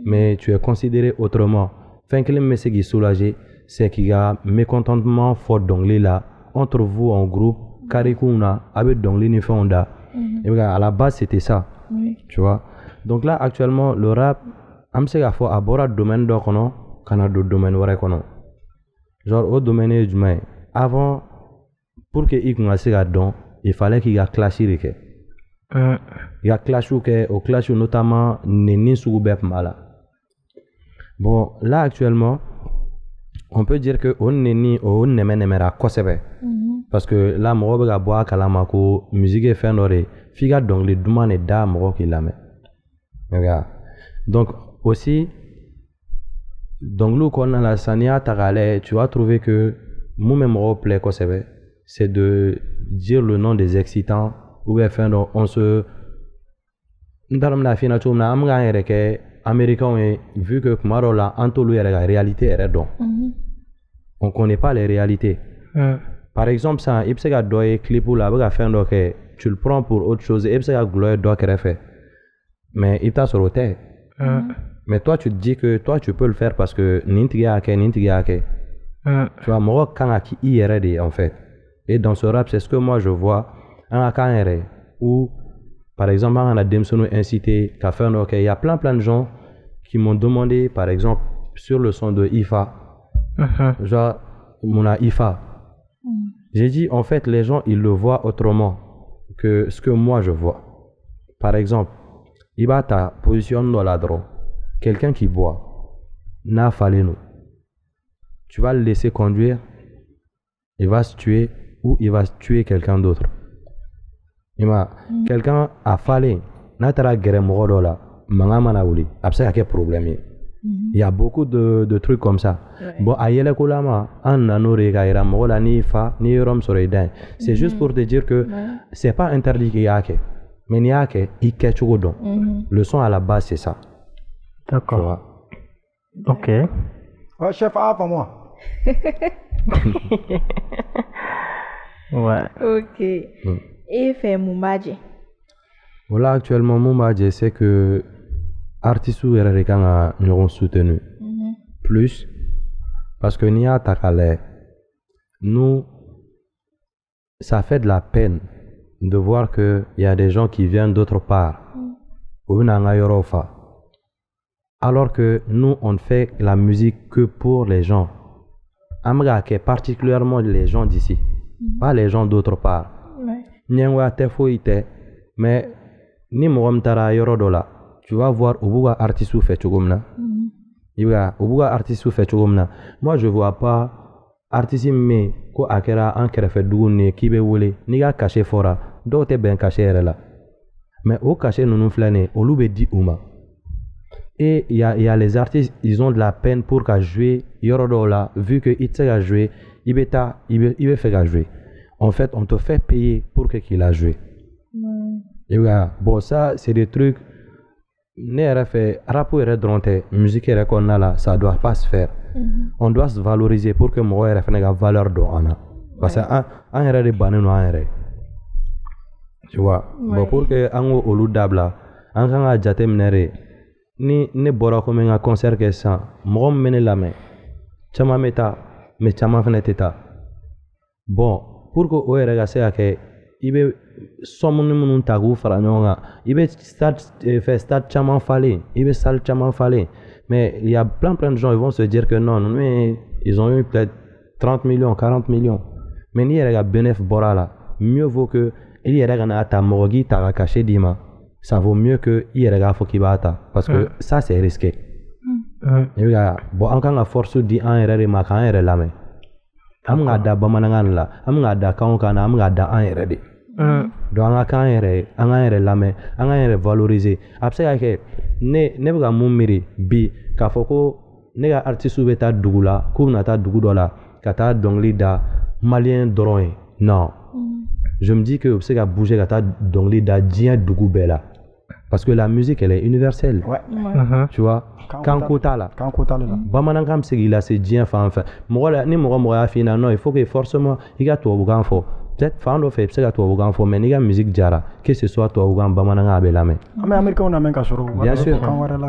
[SPEAKER 5] mais tu es considéré autrement. Fin que les messieurs qui soulagé, c'est qu'il y a mécontentement fort d'ongler là, entre vous en groupe, Karikouna, avec d'ongler ni fonda. Et à la base, c'était ça. Tu vois? Donc là, actuellement, le rap, il faut aborder le domaine d'okono, quand on a d'autres domaines d'okono. Genre, au domaine du main. Avant, pour que il commence à don, il fallait qu'il y ait clash il y a clash au clash notamment neni soubep mala. Bon, là actuellement, on peut dire que on neni on nemera kosebe. Parce que là mo ga boa kalamako musique est fait n'ore figa donc les demande da mo qui la met. Regarde. Donc aussi donc nous qu'on a la sania tagale, tu vas trouver que moi même replay kosebe, c'est de dire le nom des excitants ou bien faire on se ndaram na fina chumna am ga yere ke américain vu que marola antolu yere la réalité est donc on connaît pas les réalités. Par exemple ça ipsega doye clip ou la ba faire donc tu le prends pour autre chose ipsega gloire doit faire mais il t'a sur le mais toi tu te dis que toi tu peux le faire parce que nintiga ke tu vois moi quand qui yere en fait. Et dans ce rap, c'est ce que moi je vois en Akanere, où par exemple, on a Demsono incité, il y a plein de gens qui m'ont demandé, par exemple, sur le son de IFA, genre, mon IFA. J'ai dit, en fait, les gens, ils le voient autrement que ce que moi je vois. Par exemple, il va ta position dans la drogue, quelqu'un qui boit, n'a fallu nous. Tu vas le laisser conduire, il va se tuer. Ou il va tuer quelqu'un d'autre. Quelqu'un a fallu, n'atara guerre moro là, mangamana ouli, absent quel problème. Il y a beaucoup de trucs comme ça. Bon, aïe kolama, an nanore gaira moro ni fa ni rom soreiden. C'est juste pour te dire que c'est pas interdit qu'il y a que, mais il y a que il ketchugodon. Le son à la base c'est ça.
[SPEAKER 2] D'accord. Ok.
[SPEAKER 3] Ouais, chef A pour moi.
[SPEAKER 2] Ouais.
[SPEAKER 4] Ok. Et fait Mumbaje.
[SPEAKER 5] Voilà, actuellement, mon badge, c'est que artistes ou RRK nous soutenu plus parce que n'y a takale. Nous, ça fait de la peine de voir qu'il y a des gens qui viennent d'autre part. Alors que nous, on ne fait la musique que pour les gens. Amgake, particulièrement les gens d'ici, pas les gens d'autre part. Nyangwa te foite, mais ni mogom tara yoro dola. Tu vas voir Obuga artistes fait chogomna. Obuga artistes fait chogomna. Moi, je vois pas artiste mais ko akera en kerefe dugune kibe wole ni ga caché fora do te ben caché là. Mais au caché nous flâner, au loube dit Ouma. Et il y a les artistes, ils ont de la peine pour qu'à jouer Yorodola, vu que il sait à jouer, il veut faire jouer. En fait, on te fait payer pour qu'il a joué. Et voilà, bon, ça, c'est des trucs. Ne fait rapport et dronté, musique et qu'on a là, ça doit pas se faire. On doit se valoriser pour que moi et la valeur de Anna. Parce que un erreur de banane ou un erreur. Tu vois, bon, pour que un ou l'autre dabla, un gang a jaté menere. Ni ne bora ko men concert ke san mo mene la me chama meta me chama feneteta bon pour que o era ga se ake ibe somunu munun tagu fara nyonga ibe start chama fallait ibe sal chama fallait mais il y a plein de gens ils vont se dire que non mais ils ont eu peut-être 30 millions 40 millions mais ni era ga benef bora là mieux vaut que il era ga na ta mogi ta caché dima. Ça vaut mieux que Irega Fokibata parce que ça c'est risqué. Et bon, quand on force dit un erreur ma quand erreur la mais. Am da bamanangan la, am da kankana, am da un erreur. Donc on quand erreur la mais, on erreur valoriser. Après que ne buga mumiri bi ka foko ne ga artiste beta dugula, ku na ta dugudola, ka ta dongli da malien droit. Non. Je me dis que c'est qu'à bouger kata dongli da dien dugubela. Parce que la musique elle est universelle. Ouais. Tu vois. Kankota là. Bamanangam c'est il a ses dien enfin. Moi ni moi fina non il faut que forcément il y a toi bougan fo. Peut-être fan of c'est qu'à toi bougan fo mais il y a musique jara que ce soit toi bougan bamananga abelame.
[SPEAKER 3] Mais américain on a même kasoro.
[SPEAKER 5] Bien sûr.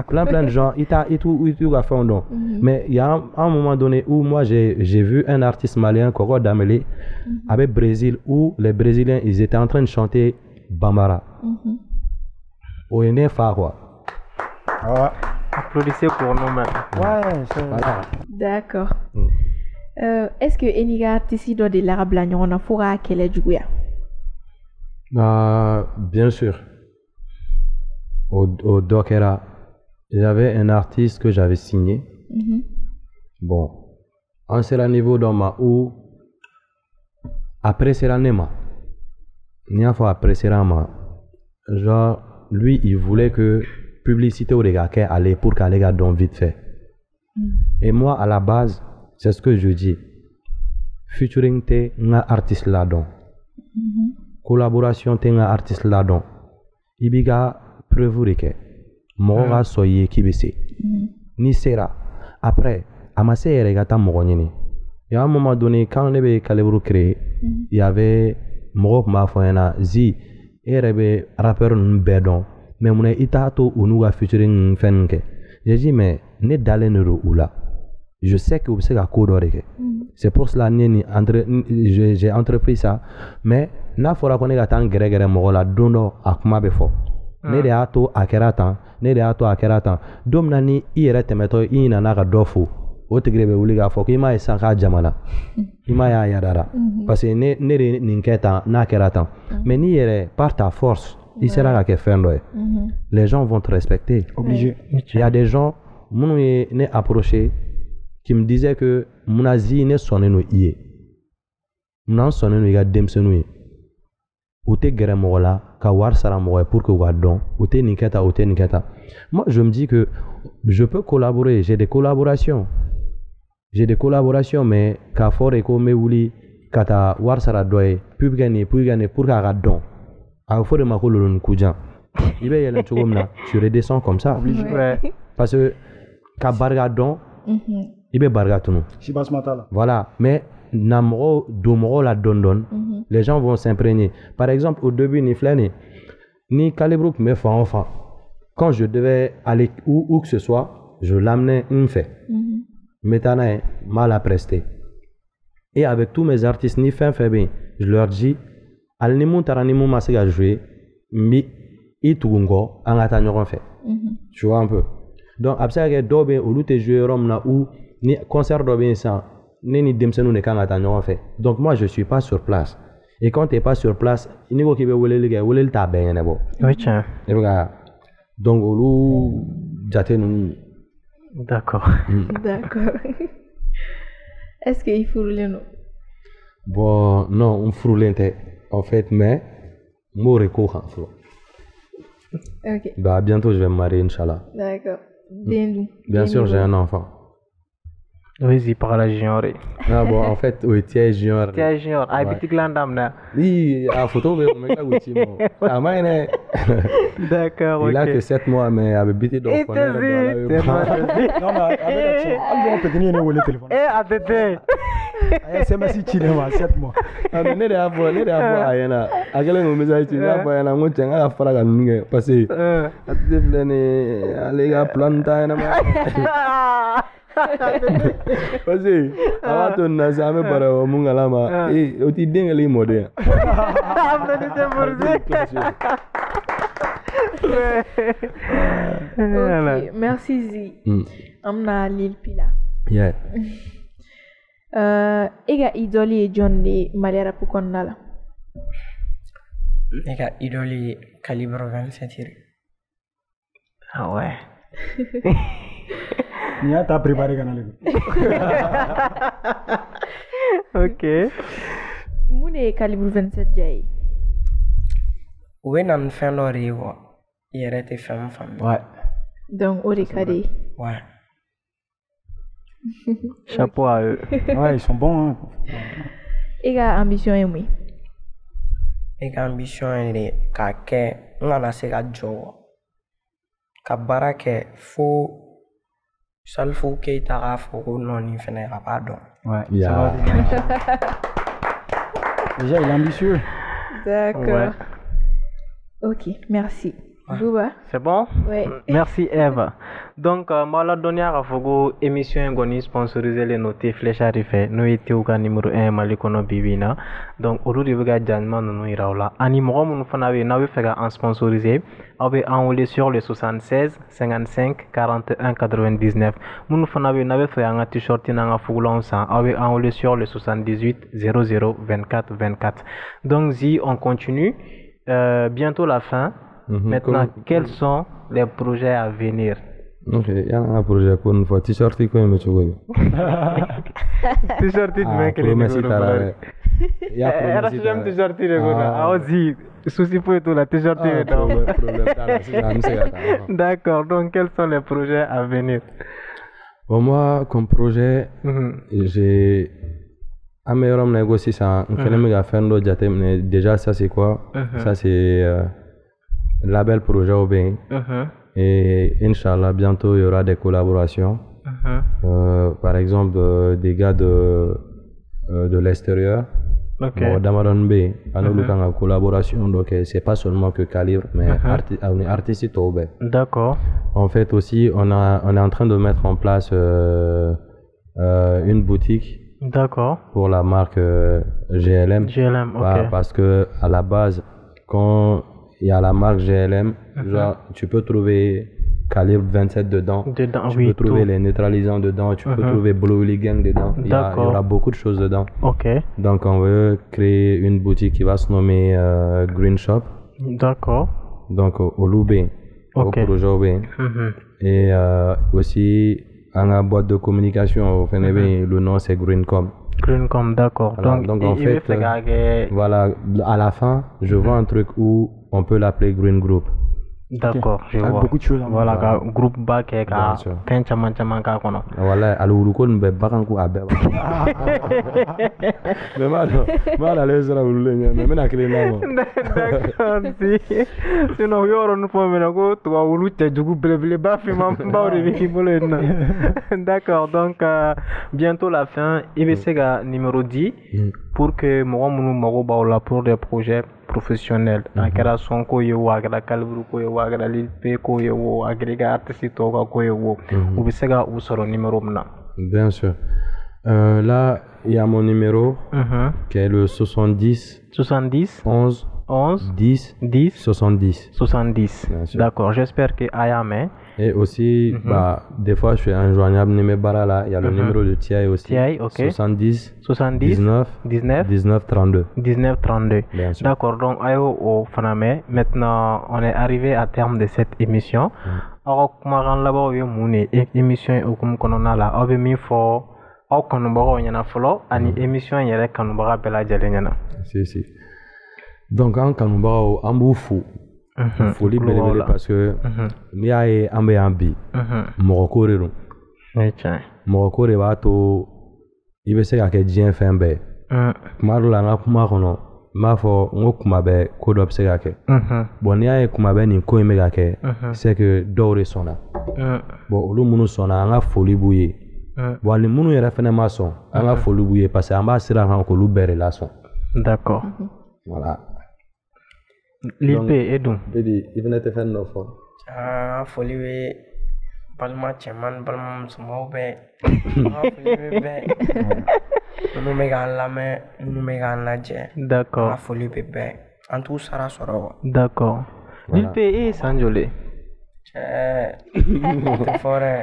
[SPEAKER 5] Plein de gens il a fait un don. Mais il y a un moment donné où moi j'ai vu un artiste malien Koko Dameli avec Brésil où les Brésiliens ils étaient en train de chanter Bambara. Au Enefa quoi.
[SPEAKER 2] Applaudissez pour nous même.
[SPEAKER 3] Ouais, c'est
[SPEAKER 5] voilà.
[SPEAKER 4] D'accord. Est-ce que Eniga artiste doit de l'arabe la nyona fora quel est du goya?
[SPEAKER 5] Bien sûr. Au Dokera, j'avais un artiste que j'avais signé. Bon, en c'est le niveau d'Oma où après c'est l'anema. Nia fois après c'est l'ama. Genre lui il voulait que publicité au gars qui allait pour qu'elle les gars donne vite fait. Et moi à la base c'est ce que je dis. Featuring te nga artiste là-dedans. Collaboration te nga artiste là-dedans. Ibiga preuve que moi soyez qui baissé. Ni sera. Après amase regata mogonini. Il y a un moment donné quand on avait Calibro créé, il y avait Morok Mafoyana Zi et rebe rappeur Mbedon. Mais mon itato unuga featuring fenke. J'ai dit mais ne dalenero ou là. Je sais que vous savez à quoi d'oreille. C'est pour cela que j'ai entrepris ça. Mais na fora qu'on est gâtant grégéré mola dono akuma befo. Ne de ato akeratan, ne de ato akeratan. Dom nani ire temeto ina naga dofu. Otigrebe uliga fo kima isanka jamana. Ima ya yadara. Parce que ne ninketa na keratan. Mais ni ire par ta force, il sera que faire les gens vont te respecter.
[SPEAKER 3] Obligé.
[SPEAKER 5] Il y a des gens mon ne approché qui me disaient que mon asie ne sonne no ié. Mon sonne no iga demsenu. Ou te grémola ka war saramoe pour que wadon ou te niketa. Moi je me dis que je peux collaborer, j'ai des collaborations. Mais ka for eko me wuli kata war sara doye pub gagner pour ka don. A faut de ma kolon kujan. Il va y aller tu redescends comme ça.
[SPEAKER 2] Ouais.
[SPEAKER 5] Parce que ka barga dɔn i bɛ barga tunu voilà mais na mɔgɔ don mɔgɔw la dɔn les gens vont s'imprégner par exemple au début ni filɛ nin ni Calibre tun bɛ fan o fan quand je devais aller où que ce soit je l'amenais n fɛ n bɛ taa n'a ye n b'a la prester et avec tous mes artistes ni fɛn fɛn bɛ yen je leur dis hali ni mun taara ni mun ma se ka jouer n bɛ i tugu n kɔ an ka taa ɲɔgɔn fɛ tu vois un peu donc a bɛ se ka kɛ dɔw bɛ yen olu tɛ jouer yɔrɔ min na ou ni concert dɔ bɛ yen sisan ne ni denmisɛnninw de kan ka taa ɲɔgɔn fɛ donc moi je suis pas sur place et quand tu n'es pas sur place n'i ko k'i bɛ weleli kɛ weleli t'a bɛɛ ɲɛnabɔ
[SPEAKER 2] o ye tiɲɛ
[SPEAKER 5] i bɛ ka donc olu jate ninnu
[SPEAKER 2] d'accord
[SPEAKER 4] d'accord est-ce que i furulen don
[SPEAKER 5] bon non n furulen tɛ en fait mais n b'o de ko kan fɔlɔ
[SPEAKER 4] ok
[SPEAKER 5] bah bientôt je vais me marier inchallah
[SPEAKER 4] d'accord den dun
[SPEAKER 5] bien sûr j'ai un enfant
[SPEAKER 2] oui par la junior
[SPEAKER 5] ah bon en fait o ye tiɲɛ junior
[SPEAKER 2] tiɲɛ junior a ye bitigilan daminɛ
[SPEAKER 5] oui a photo bɛ yen o mɛ tila k'o ci ma a ma ɲi dɛ
[SPEAKER 2] d'accord
[SPEAKER 5] il a que 7 mois mais a bɛ biti dɔw fɔ ne yɛrɛ dɔn
[SPEAKER 3] non mais avec hali dɔw petini ye ne wele téléphone
[SPEAKER 2] a tɛ ten
[SPEAKER 3] a ye SMS ci ne ma 7 mois
[SPEAKER 5] ah mais ne de y'a fɔ a ɲɛna a kɛlen k'o message ci ne y'a fɔ a ɲɛna n ko cɛ n k'a ka fara ka ninnu kɛ parce que a tɛ filɛ nin ye ale ka plan ta ɲɛnama parce que a b'a to nin na sisan an bɛ bara o mun kalama o t'i den kɛlen i mɔden
[SPEAKER 4] ok merci Zi an bɛna Lil Pila
[SPEAKER 5] yeah
[SPEAKER 4] e ka idole ye jɔn de ye Mali rap kɔnɔna la
[SPEAKER 6] ne ka idole ye Calibre 27
[SPEAKER 2] ah ouais
[SPEAKER 3] ni y'a ta préparé ka na le
[SPEAKER 2] ok
[SPEAKER 4] mun de ye Calibre 27 diya ye
[SPEAKER 6] u bɛ na ni fɛn dɔ de ye quoi i yɛrɛ tɛ fɛn min faamuya
[SPEAKER 3] ouais
[SPEAKER 4] donc o de ka di ye
[SPEAKER 6] ouais
[SPEAKER 2] chapeau à eux
[SPEAKER 3] ouais ils sont bons
[SPEAKER 4] e ka ambition ye mun ye
[SPEAKER 6] e ka ambition ye de k'a kɛ n kana se ka jɔ ka baara kɛ fo Salifou Keita k'a fɔ ko non nin fɛnɛ a b'a dɔn
[SPEAKER 3] ouais
[SPEAKER 5] yeah
[SPEAKER 3] déjà il est ambitieux
[SPEAKER 4] d'accord
[SPEAKER 2] ouais.
[SPEAKER 4] ok merci Bouba
[SPEAKER 2] c'est bon
[SPEAKER 4] ouais.
[SPEAKER 2] merci Eve donc mala dɔnniya k'a fɔ ko émission in kɔni sponsorisé len no T Fléchard fɛ n'o ye Tew ka numéro 1 Mali kɔnɔ bi bi in na donc olu de bɛ ka jaɲuman ninnu yira aw la ani mɔgɔ minnu fana bɛ yen n'aw bɛ fɛ ka an sponsoriser aw bɛ an wele sur le 76 55 41 99 minnu fana bɛ yen n'a bɛ fɛ an ka t-shirt n'an ka fugulanw san aw bɛ an wele sur le 78 00 24 24 donc si on continue bientôt la fin. Maintenant, quels sont les projets à venir?
[SPEAKER 5] Ok, il y a un projet pour une fois. T-shirt, quoi, mais tu vois.
[SPEAKER 2] T-shirt, tu mets que les
[SPEAKER 5] promesses,
[SPEAKER 2] il y a promesses. J'aime t-shirt, tu les connais. Ah, aussi, souci pour tout, la t-shirt, tu les d'accord, donc quels sont les projets à venir?
[SPEAKER 5] Bon, moi, comme projet, j'ai un meilleur homme négocié ça. Déjà, ça, c'est quoi? Ça, c'est label projet au bien. Et Inch'Allah, bientôt il y aura des collaborations. Par exemple, des gars de l'extérieur. Damadon B, en collaboration. Donc, c'est pas seulement que Calibre, mais artistes au bien.
[SPEAKER 2] D'accord.
[SPEAKER 5] En fait, aussi, on est en train de mettre en place une boutique.
[SPEAKER 2] D'accord.
[SPEAKER 5] Pour la marque GLM.
[SPEAKER 2] GLM, ok.
[SPEAKER 5] Parce que à la base, quand il y a la marque GLM, genre, tu peux trouver Calibre 27 dedans. Tu peux trouver les neutralisants dedans. Tu peux trouver Blue Hooligan dedans. Il y aura beaucoup de choses dedans.
[SPEAKER 2] Ok.
[SPEAKER 5] Donc, on veut créer une boutique qui va se nommer Green Shop.
[SPEAKER 2] D'accord.
[SPEAKER 5] Donc, au Loubé.
[SPEAKER 2] Ok.
[SPEAKER 5] Au projet. Et aussi, en a boîte de communication, le nom c'est Greencom.
[SPEAKER 2] Greencom, d'accord.
[SPEAKER 5] Voilà, donc en fait, voilà, à la fin, je vois un truc où on peut l'appeler Green Group.
[SPEAKER 2] D'accord, je vois.
[SPEAKER 3] Beaucoup de choses.
[SPEAKER 2] Voilà, ka groupe ba ke ka fen caman caman k'a kɔnɔ.
[SPEAKER 5] Voilà, aluru ko nin bɛ bagan ko a bɛɛ ba. Mais m'a ale sera wulu ɲɛ mais bɛna kelen na ma.
[SPEAKER 2] D'accord, si. Sinon yɔrɔ nin fɔ mena ko tuba wulu cɛjugu belebeleba finman baw de bɛ k'i bolo yen nɔ. D'accord, donc bientôt la fin, i bɛ se ka numéro di pour que mɔgɔ minnu mago b'aw la pour des projets professionnels. A kɛra son ko ye o, a kɛra calibre ko ye o, a kɛra Lil P ko ye o, a kɛra i ka artiste tɔw ka ko ye o, u bɛ se ka u sɔrɔ numéro min na.
[SPEAKER 5] Bien sûr. Là, il y a mon numéro qui est le 70 11 10 70.
[SPEAKER 2] 70. D'accord, j'espère que Ayame.
[SPEAKER 5] Et aussi, des fois, je suis injoignable. Là, il y a le numéro de Tiaï aussi.
[SPEAKER 2] Tiaï, ok.
[SPEAKER 5] 70 19 32.
[SPEAKER 2] 19 32. D'accord, donc Ayo au Faname. Maintenant, on est arrivé à terme de cette émission. Alors, comment on l'a vu, mon émission au Kumkonona là, on veut mieux faire. Au Kanubaro, il y en a follow. Ani émission, il y a Kanubara Bella Jalena.
[SPEAKER 5] Si. Donc, en Kanubaro, en boufou. Folie belebele parce que n'i y'a ye an bɛ yan bi mɔgɔ ko de don mɔgɔ ko de b'a to i bɛ se ka kɛ diɲɛ fɛn bɛɛ kuma dɔ la n ka kuma kɔnɔ n b'a fɔ n ko kuma bɛɛ ko dɔ bɛ se ka kɛ bon n'i y'a ye kuma bɛɛ nin ko in bɛ ka kɛ c'est que dɔw de sɔnna bon olu minnu sɔnna an ka foli b'u ye bon ni minnu yɛrɛ fɛnɛ ma sɔn an ka foli b'u ye parce que an b'a sira kan k'olu bɛɛ de lasɔn.
[SPEAKER 2] D'accord.
[SPEAKER 5] Voilà.
[SPEAKER 2] Lil P et donc
[SPEAKER 5] i fɛnɛ tɛ fɛn dɔ fɔ.
[SPEAKER 6] Foli bɛ balima cɛman balima musomanw bɛɛ foli bɛ bɛɛ minnu bɛ k'an lamɛn minnu bɛ k'an lajɛ.
[SPEAKER 2] D'accord.
[SPEAKER 6] Foli bɛ bɛɛ an t'u sara sɔrɔ.
[SPEAKER 2] D'accord. Lil P et san joli?
[SPEAKER 6] Tɛ fɔ dɛ.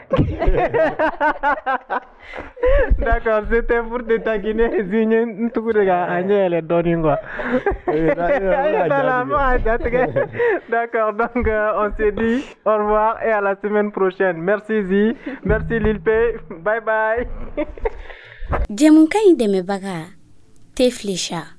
[SPEAKER 2] D'accord, c'était pour te taquiner, Zigné, tout le gars, Agnès, elle donne quoi. D'accord, donc on se dit au revoir et à la semaine prochaine. Merci Zi, merci Lil P, bye bye.
[SPEAKER 1] Jemunka indeme baga, Teflisha.